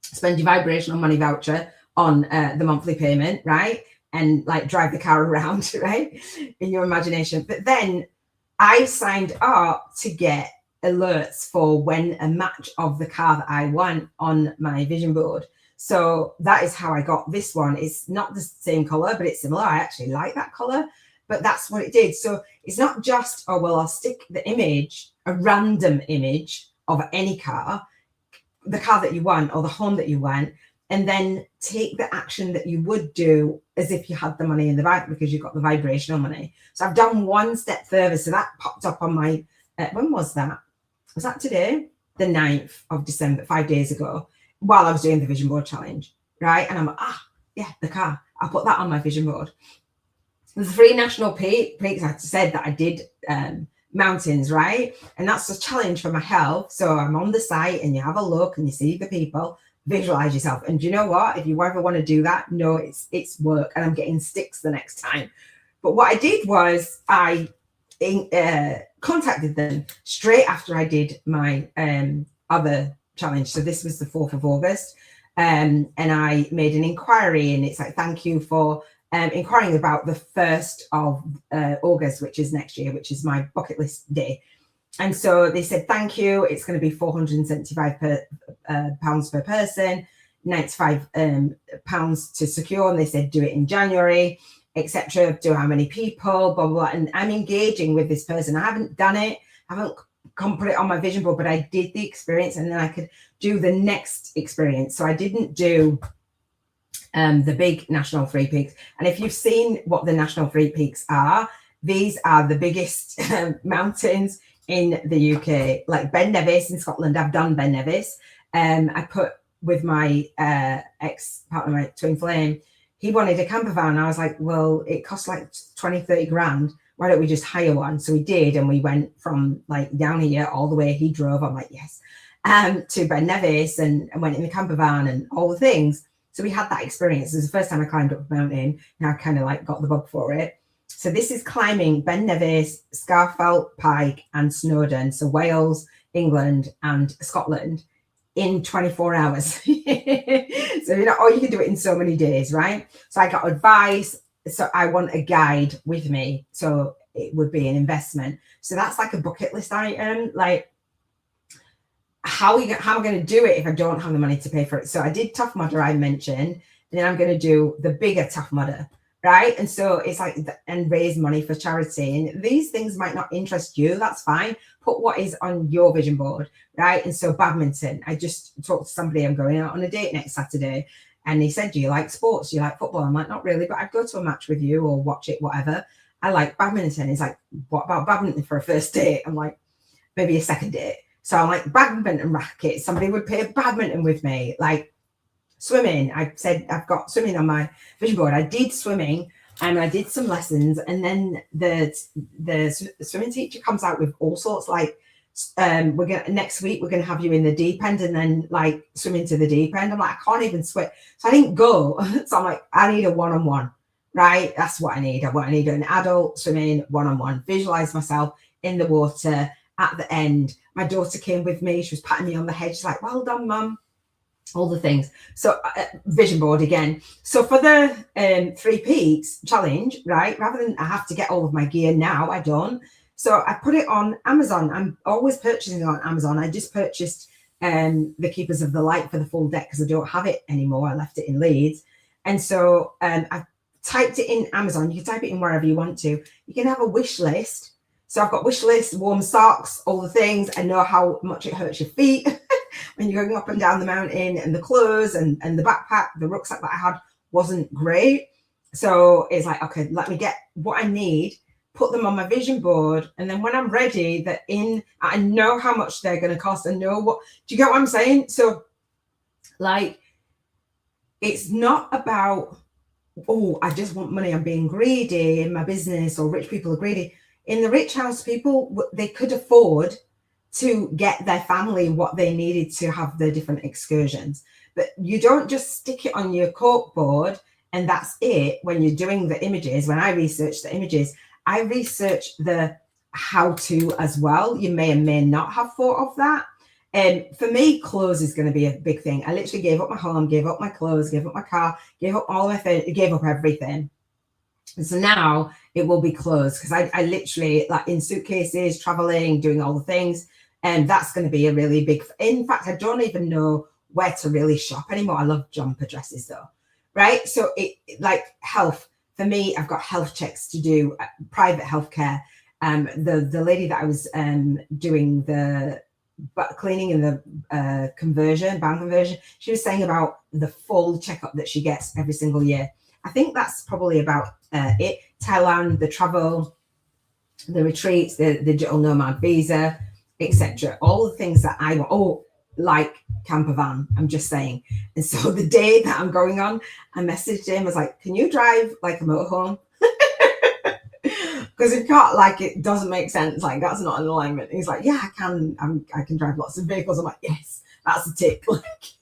Spend your vibrational money voucher on the monthly payment, right? And like drive the car around, right? In your imagination. But then I signed up to get alerts for when a match of the car that I want on my vision board. So that is how I got this one. It's not the same color, but it's similar. I actually like that color, but that's what it did. So it's not just, oh, well, I'll stick the image, a random image of any car, the car that you want or the home that you want, and then take the action that you would do as if you had the money in the bank because you've got the vibrational money. So I've done one step further. So that popped up on my, when was that? Was that today? The 9th of December, 5 days ago, while I was doing the vision board challenge, right? And I'm like, yeah, the car. I'll put that on my vision board. The 3 national peaks, I said that I did mountains, right? And that's a challenge for my health. So I'm on the site and you have a look and you see the people, visualize yourself. And do you know what? If you ever want to do that, no, it's work, and I'm getting sticks the next time. But what I did was I contacted them straight after I did my other challenge. So this was the 4th of August. And I made an inquiry, and it's like, thank you for inquiring about the 1st of August, which is next year, which is my bucket list day. And so they said, thank you. It's going to be £475 pounds per person, £95 pounds to secure. And they said, do it in January, etc. Do how many people, blah, blah, blah. And I'm engaging with this person. I haven't done it. I haven't put it on my vision board, but I did the experience, and then I could do the next experience. So I didn't do the big national 3 peaks. And if you've seen what the national 3 peaks are, these are the biggest mountains in the UK, like Ben Nevis in Scotland. I've done Ben Nevis. I put with my ex-partner, my twin flame, he wanted a camper van. And I was like, well, it costs like 20-30 grand. Why don't we just hire one? So we did, and we went from like down here all the way. He drove. I'm like, yes, to Ben Nevis, and went in the camper van and all the things. So we had that experience. It was the first time I climbed up a mountain. Now I kind of like got the bug for it. So this is climbing Ben Nevis, Scafell Pike, and Snowdon. So Wales, England, and Scotland in 24 hours. So you know, or you can do it in so many days, right? So I got advice. So I want a guide with me. So it would be an investment. So that's like a bucket list item. Like, how am I going to do it if I don't have the money to pay for it? So I did Tough Mudder, I mentioned, and then I'm going to do the bigger Tough Mudder, right? And so it's like, and raise money for charity. And these things might not interest you. That's fine. Put what is on your vision board, right? And so badminton, I just talked to somebody. I'm going out on a date next Saturday. And he said, do you like sports? Do you like football? I'm like, not really, but I'd go to a match with you or watch it, whatever. I like badminton. He's like, what about badminton for a first date? I'm like, maybe a second date. So I'm like, badminton rackets. Somebody would play badminton with me. Like swimming. I said, I've got swimming on my vision board. I did swimming, and I did some lessons. And then the swimming teacher comes out with all sorts, like, next week we're gonna have you in the deep end, and then like swim into the deep end. I'm like, I can't even swim, so I didn't go. So I'm like, I need a one-on-one, right? That's what I need. I need an adult swimming one-on-one. Visualize myself in the water at the end. My daughter came with me. She was patting me on the head. She's like, well done, mum. All the things. So vision board again. So for the 3 peaks challenge, right, rather than I have to get all of my gear now, I don't. So I put it on Amazon. I'm always purchasing on Amazon. I just purchased the Keepers of the Light for the full deck because I don't have it anymore. I left it in Leeds. And so I typed it in Amazon. You can type it in wherever you want to. You can have a wish list. So I've got wish lists, warm socks, all the things. I know how much it hurts your feet when you're going up and down the mountain, and the clothes and the backpack, the rucksack that I had wasn't great. So it's like, okay, let me get what I need, put them on my vision board. And then when I'm ready, I know how much they're going to cost. I know what, do you get what I'm saying? So like, it's not about, oh, I just want money. I'm being greedy in my business, or rich people are greedy. In the rich house, people, they could afford to get their family what they needed to have their different excursions. But you don't just stick it on your cork board And that's it. When you're doing the images, when I research the images, I research the how to as well. You may or may not have thought of that. And for me, clothes is going to be a big thing. I literally gave up my home, gave up my clothes, gave up my car, gave up all my things, gave up everything. And so now it will be clothes, because I literally, like, in suitcases, traveling, doing all the things. And that's going to be a really big, in fact, I don't even know where to really shop anymore. I love jumper dresses though, right? So it like health, for me, I've got health checks to do, private healthcare. The lady that I was doing the cleaning and the bank conversion, she was saying about the full checkup that she gets every single year. I think that's probably about it. Thailand, the travel, the retreats, the digital nomad visa, etc. All the things that I want. Oh, like camper van, I'm just saying. And so the day that I'm going on, I messaged him, I was like, can you drive like a motorhome? Because if you can't, like, it doesn't make sense. Like, that's not an alignment. He's like, yeah, I can. I can drive lots of vehicles. I'm like, yes, that's a tick. Like,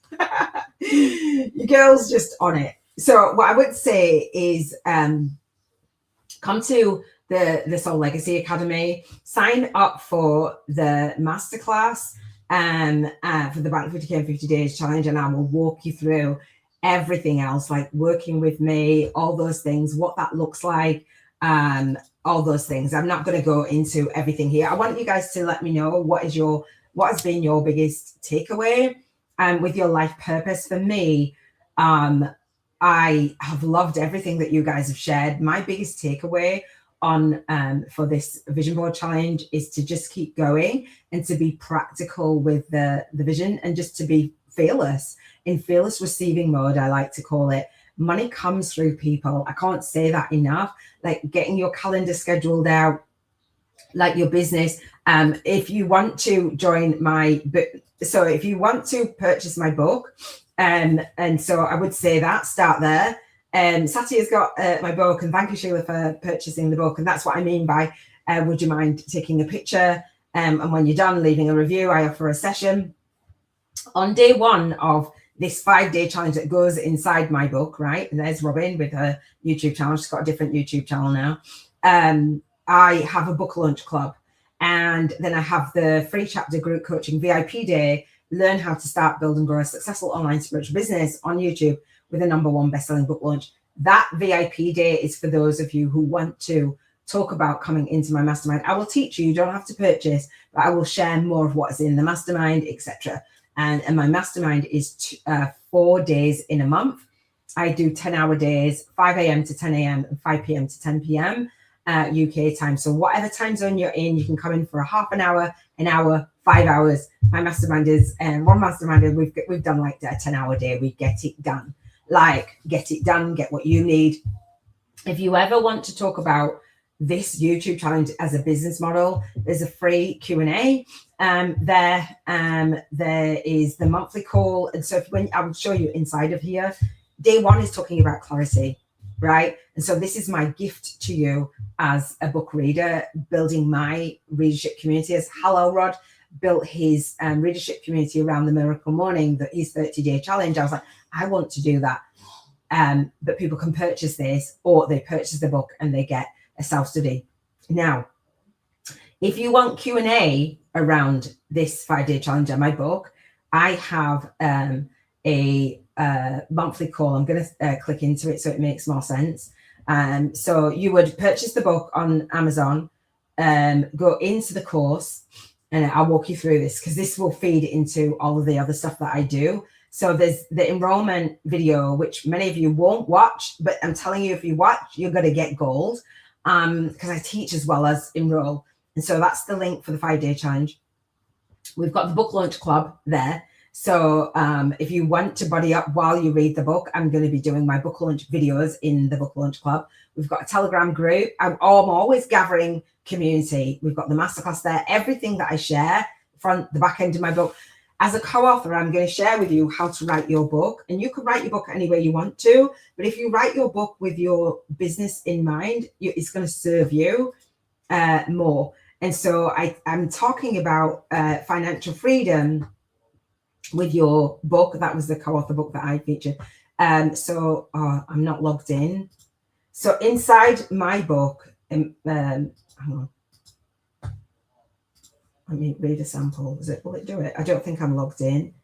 your girl's just on it. So what I would say is come to the Soul Legacy Academy, sign up for the masterclass for the Bank 50K in 50 Days Challenge, and I will walk you through everything else, like working with me, all those things, what that looks like, all those things. I'm not going to go into everything here. I want you guys to let me know what has been your biggest takeaway with your life purpose. For me, I have loved everything that you guys have shared. My biggest takeaway on for this vision board challenge is to just keep going and to be practical with the vision, and just to be fearless, in fearless receiving mode, I like to call it. Money comes through people. I can't say that enough. Like, getting your calendar scheduled out, like your business. If you want to join my book, so if you want to purchase my book, and so I would say that start there. Satya's got my book, and thank you, Sheila, for purchasing the book. And that's what I mean by would you mind taking a picture, and when you're done, leaving a review. I offer a session on day one of this 5-day challenge that goes inside my book, right? And there's Robin with her YouTube channel. She's got a different YouTube channel now. I have a book launch club, and then I have the free chapter group coaching VIP day. Learn how to start, build, and grow a successful online spiritual business on YouTube with a #1 best-selling book launch. That VIP day is for those of you who want to talk about coming into my mastermind. I will teach you. You don't have to purchase, but I will share more of what is in the mastermind, etc. And my mastermind is 4 days in a month. I do 10-hour days, 5 a.m. to 10 a.m. and 5 p.m. to 10 p.m. UK time. So whatever time zone you're in, you can come in for a half an hour, 5 hours. My mastermind is one mastermind. We've done like a 10-hour day. We get it done. Like, get it done. Get what you need. If you ever want to talk about this YouTube challenge as a business model, there's a free Q&A. There is the monthly call. And so when I will show you inside of here, day one is talking about clarity, right? And so this is my gift to you as a book reader, building my readership community. As Hello Rod built his readership community around the Miracle Morning, his 30-day challenge. I was like, I want to do that. But people can purchase this, or they purchase the book and they get a self-study. Now, if you want Q&A around this 5-day challenge and my book, I have a monthly call. I'm going to click into it so it makes more sense. So you would purchase the book on Amazon, go into the course, and I'll walk you through this because this will feed into all of the other stuff that I do. So there's the enrollment video, which many of you won't watch, but I'm telling you, if you watch, you're going to get gold because I teach as well as enroll. And so that's the link for the 5-day challenge. We've got the book launch club there. So if you want to body up while you read the book, I'm going to be doing my book launch videos in the book launch club. We've got a Telegram group. I'm always gathering community. We've got the masterclass there. Everything that I share from the back end of my book. As a co-author, I'm going to share with you how to write your book. And you can write your book any way you want to. But if you write your book with your business in mind, it's going to serve you more. And so I'm talking about financial freedom with your book. That was the co-author book that I featured. So I'm not logged in. So inside my book, hang on. Let me read a sample. Will it do it? I don't think I'm logged in.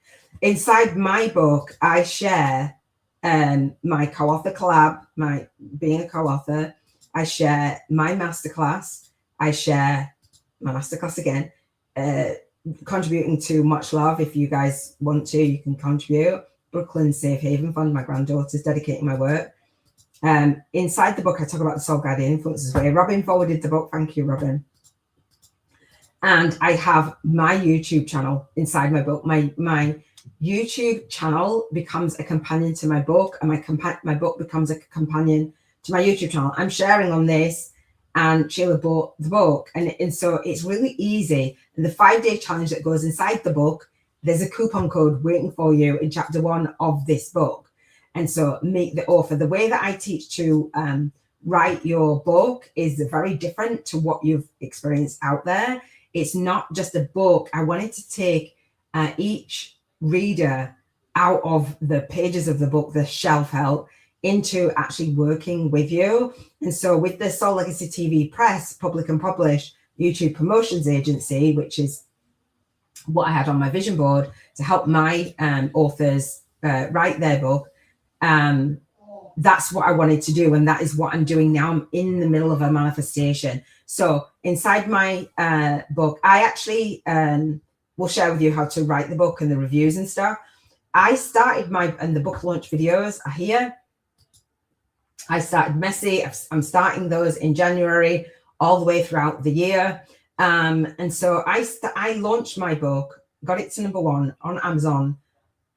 Inside my book, I share my co-author collab, my being a co-author. I share my masterclass. I share my masterclass again, contributing to Much Love. If you guys want to, you can contribute. Brooklyn Safe Haven Fund, my granddaughter's dedicating my work. Inside the book, I talk about the Soul Guardian Influences Way. Robin forwarded the book. Thank you, Robin. And I have my YouTube channel inside my book. My YouTube channel becomes a companion to my book, and my book becomes a companion to my YouTube channel. I'm sharing on this, and Sheila bought the book, and so it's really easy. And the 5-day challenge that goes inside the book, there's a coupon code waiting for you in chapter 1 of this book. And so meet the author. The way that I teach to write your book is very different to what you've experienced out there. It's not just a book. I wanted to take each reader out of the pages of the book, the shelf help, into actually working with you. And so with the Soul Legacy TV Press, Public and Publish YouTube Promotions Agency, which is what I had on my vision board to help my authors write their book, that's what I wanted to do. And that is what I'm doing now. I'm in the middle of a manifestation. So inside my book, I actually will share with you how to write the book and the reviews and stuff. I started and the book launch videos are here. I started messy. I'm starting those in January all the way throughout the year. And so I launched my book, got it to #1 on Amazon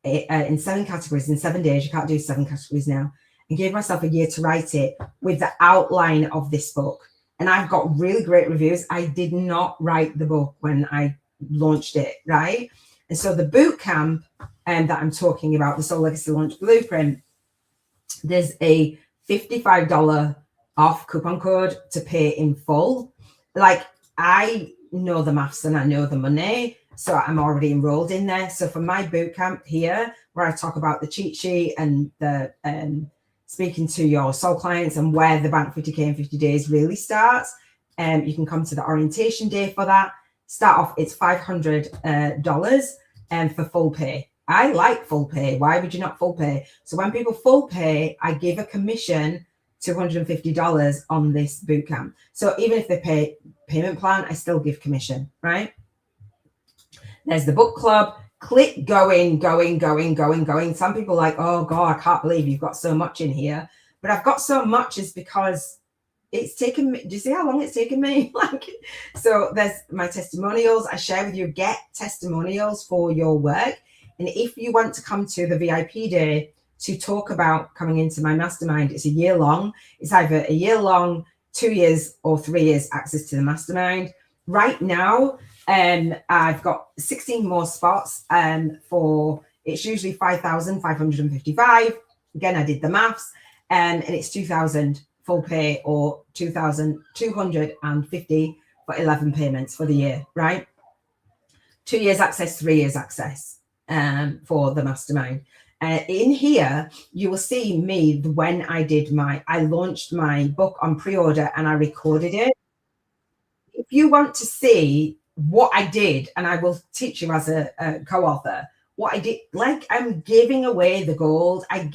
in 7 categories in 7 days. You can't do 7 categories now. And gave myself a year to write it with the outline of this book. And I've got really great reviews. I did not write the book when I launched it, right? And so the boot camp that I'm talking about, the Soul Legacy Launch Blueprint, there's a $55 off coupon code to pay in full. Like, I know the maths and I know the money, so I'm already enrolled in there. So for my boot camp here, where I talk about the cheat sheet and the speaking to your soul clients and where the Bank 50K in 50 days really starts, you can come to the orientation day for that. Start off, it's $500 for full pay. I like full pay. Why would you not full pay? So when people full pay, I give a commission, $250 on this boot camp. So even if they pay payment plan, I still give commission, right? There's the book club. Click going. Some people are like, oh God, I can't believe you've got so much in here. But I've got so much is because it's taken me. Do you see how long it's taken me? So there's my testimonials. I share with you, get testimonials for your work. And if you want to come to the VIP day to talk about coming into my mastermind, it's a year long. It's either a year long, 2 years, or 3 years access to the mastermind. Right now, I've got 16 more spots for, it's usually 5,555. Again, I did the maths, and it's 2,000 full pay or 2,250 for 11 payments for the year, right? 2 years access, 3 years access for the mastermind. In here, you will see me when I launched my book on pre-order and I recorded it. If you want to see what I did, and I will teach you as a co-author, what I did, like, I'm giving away the gold. I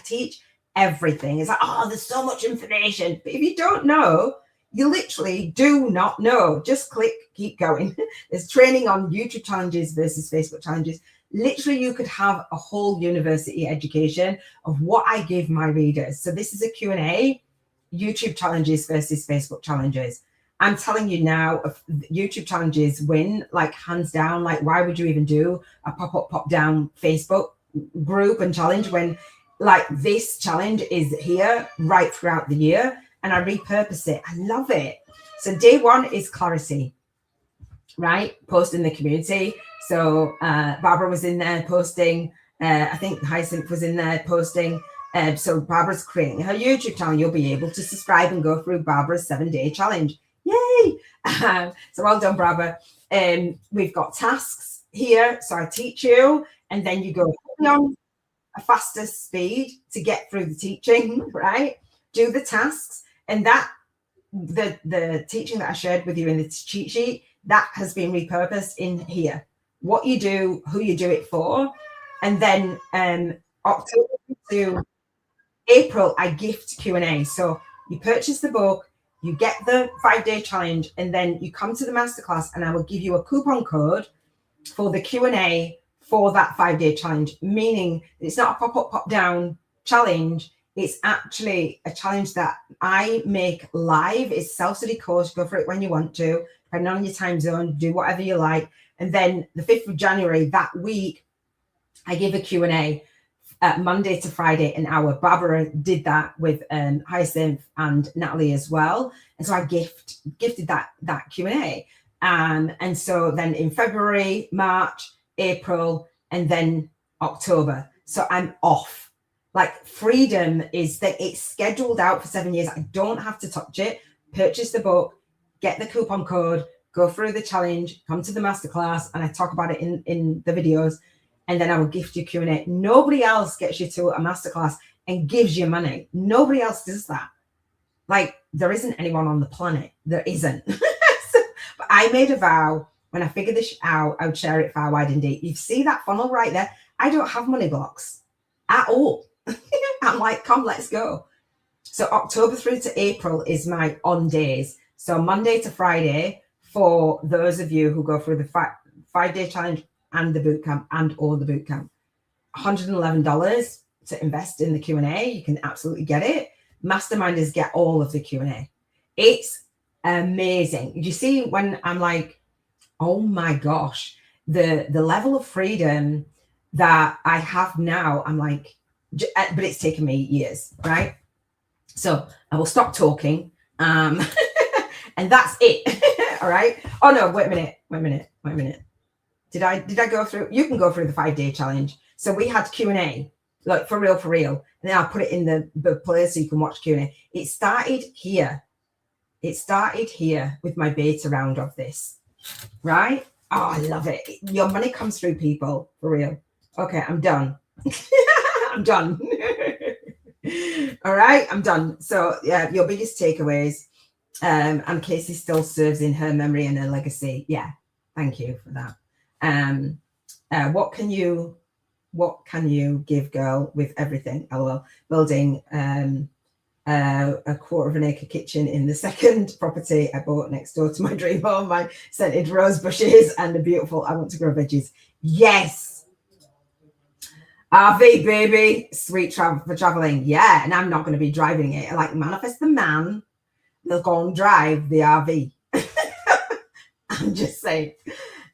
teach everything. It's like, oh, there's so much information. But if you don't know, you literally do not know. Just click, keep going. There's training on YouTube challenges versus Facebook challenges. Literally, you could have a whole university education of what I give my readers. So this is a Q&A, YouTube challenges versus Facebook challenges. I'm telling you now, YouTube challenges win, like, hands down. Like, why would you even do a pop-up, pop-down Facebook group and challenge when, like, this challenge is here right throughout the year, and I repurpose it. I love it. So day 1 is clarity, right? Post in the community. So Barbara was in there posting. I think Hyacinth was in there posting. So Barbara's creating her YouTube channel. You'll be able to subscribe and go through Barbara's 7-day challenge. Yay! So well done, Barbara. We've got tasks here. So I teach you, and then you go on. a faster speed to get through the teaching, right? Do the tasks, and that the teaching that I shared with you in the cheat sheet, that has been repurposed in here. What you do, who you do it for, and then October to April, I gift Q&A. So you purchase the book, you get the 5-day challenge, and then you come to the masterclass, and I will give you a coupon code for the Q&A for that 5-day challenge, meaning it's not a pop-up, pop-down challenge. It's actually a challenge that I make live. It's self-study course. Go for it when you want to, depending on your time zone, do whatever you like. And then the 5th of January, that week, I give a Q&A Monday to Friday, an hour. Barbara did that with Hyacinth and Natalie as well. And so I gifted that Q&A. And so then in February, March, April, and then October. So I'm off. Like, freedom is that it's scheduled out for 7 years. I don't have to touch it. Purchase the book, get the coupon code, go through the challenge, come to the masterclass, and I talk about it in the videos. And then I will gift you Q&A. Nobody else gets you to a masterclass and gives you money. Nobody else does that. Like, there isn't anyone on the planet. There isn't. But I made a vow when I figured this out, I would share it far, wide, and deep. You see that funnel right there? I don't have money blocks at all. I'm like, come, let's go. So October through to April is my on days. So Monday to Friday, for those of you who go through the 5-day challenge and the bootcamp and or the bootcamp, $111 to invest in the Q&A. You can absolutely get it. Masterminders get all of the Q&A. It's amazing. You see, when I'm like, oh my gosh, the level of freedom that I have now, I'm like, but it's taken me years, right? So I will stop talking, and that's it. All right. Oh no, wait a minute. Did I go through? You can go through the 5-day challenge. So we had Q&A, like for real, and then I'll put it in the place so you can watch Q&A. It started here. It started here with my beta round of this, right? Oh, I love it. Your money comes through, people, for real. Okay, I'm done. I'm done. All right, I'm done. So yeah, your biggest takeaways. And Casey still serves in her memory and her legacy. Yeah, thank you for that. What can you give, girl, with everything? LOL. Building a quarter of an acre kitchen in the second property I bought next door to my dream home. My scented rose bushes and a beautiful, I want to grow veggies. Yes. RV, baby. Sweet travel for traveling. Yeah. And I'm not going to be driving it. I like manifest the man that'll go and drive the RV. I'm just saying.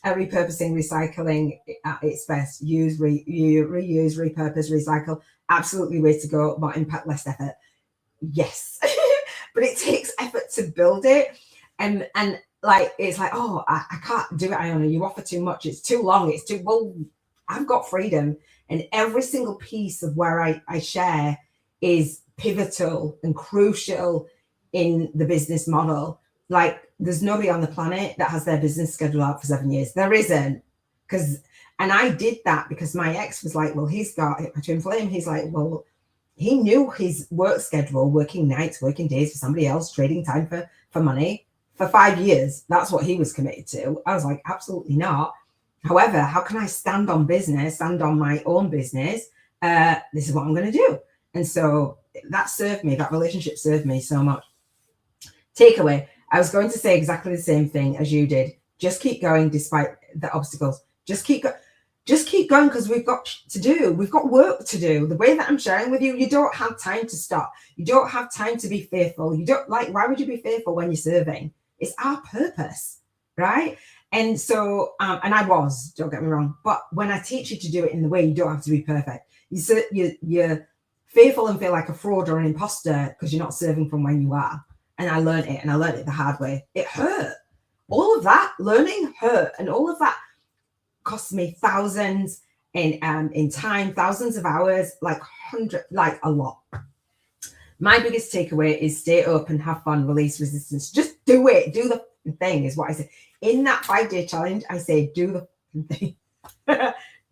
Repurposing, recycling at its best. Use, reuse, repurpose, recycle. Absolutely way to go. More impact, less effort. Yes. But it takes effort to build it. And like, it's like, oh, I can't do it, Iona. You offer too much. It's too long. It's too, well, I've got freedom. And every single piece of where I share is pivotal and crucial in the business model. Like, there's nobody on the planet that has their business scheduled out for 7 years. There isn't. And I did that because my ex was like, well, he's got a twin flame. He's like, well, he knew his work schedule, working nights, working days for somebody else, trading time for money for 5 years. That's what he was committed to. I was like, absolutely not. However, how can I stand on my own business? This is what I'm going to do. And so that served me. That relationship served me so much. Takeaway. I was going to say exactly the same thing as you did. Just keep going despite the obstacles. Just keep going because we've got to do. We've got work to do. The way that I'm sharing with you, you don't have time to stop. You don't have time to be fearful. You don't like, why would you be fearful when you're serving? It's our purpose, right? And so, and I was, don't get me wrong, but when I teach you to do it in the way, you don't have to be perfect. You're fearful and feel like a fraud or an imposter because you're not serving from when you are. And I learned it the hard way. It hurt. All of that learning hurt. And all of that cost me thousands in time, thousands of hours, like a lot. My biggest takeaway is stay open, have fun, release resistance. Just do it. Do the thing is what I say. In that 5-day challenge, I say, do the thing.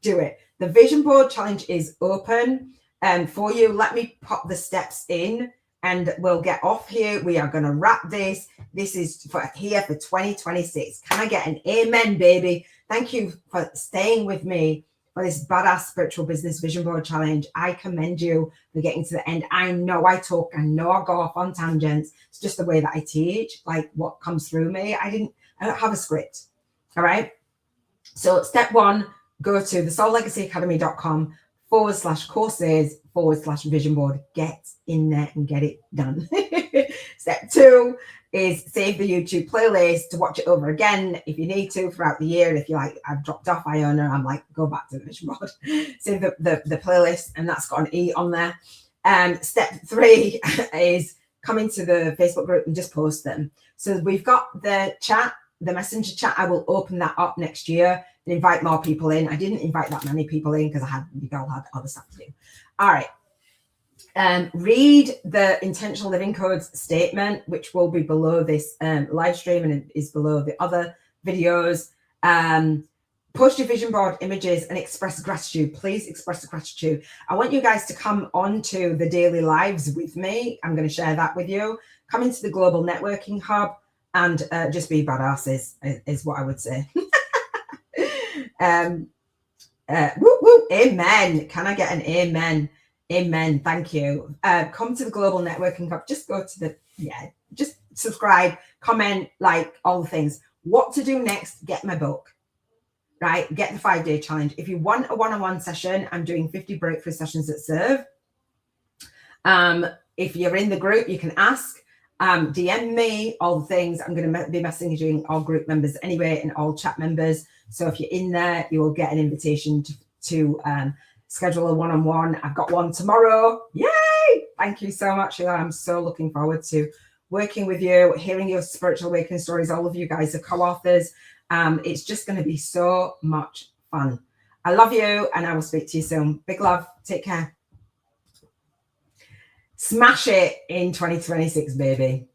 Do it. The vision board challenge is open for you. Let me pop the steps in and we'll get off here. We are going to wrap this. This is for here for 2026. Can I get an amen, baby? Thank you for staying with me for this badass spiritual business vision board challenge. I commend you for getting to the end. I know I talk, I know I go off on tangents. It's just the way that I teach, like what comes through me. I don't have a script. All right. So step one, go to the SoulLegacyAcademy.com/courses/vision board. Get in there and get it done. Step two is save the YouTube playlist to watch it over again if you need to throughout the year. And if you're like, I've dropped off Iona, I'm like, go back to the vision board. Save the playlist, and that's got an E on there. Step three is come into the Facebook group and just post them. So we've got the chat, the messenger chat. I will open that up next year and invite more people in. I didn't invite that many people in because you all had other stuff to do. All right. Read the intentional living codes statement, which will be below this live stream and it is below the other videos. Post your vision board images and express gratitude. Please express the gratitude. I want you guys to come onto the daily lives with me. I'm going to share that with you. Come into the global networking hub and just be badasses is what I would say. Woo, woo, amen. Can I get an amen? Amen. Thank you. Come to the global networking hub. Just go to just subscribe, comment, like all the things. What to do next? Get my book, right? Get the 5-day challenge. If you want a one-on-one session, I'm doing 50 breakthrough sessions that serve. If you're in the group, you can ask, DM me, all the things. I'm going to be messaging all group members anyway and all chat members. So if you're in there, you will get an invitation to schedule a one-on-one. I've got one tomorrow. Yay! Thank you so much. I'm so looking forward to working with you, hearing your spiritual awakening stories. All of you guys are co-authors. It's just going to be so much fun. I love you and I will speak to you soon. Big love. Take care. Smash it in 2026, baby.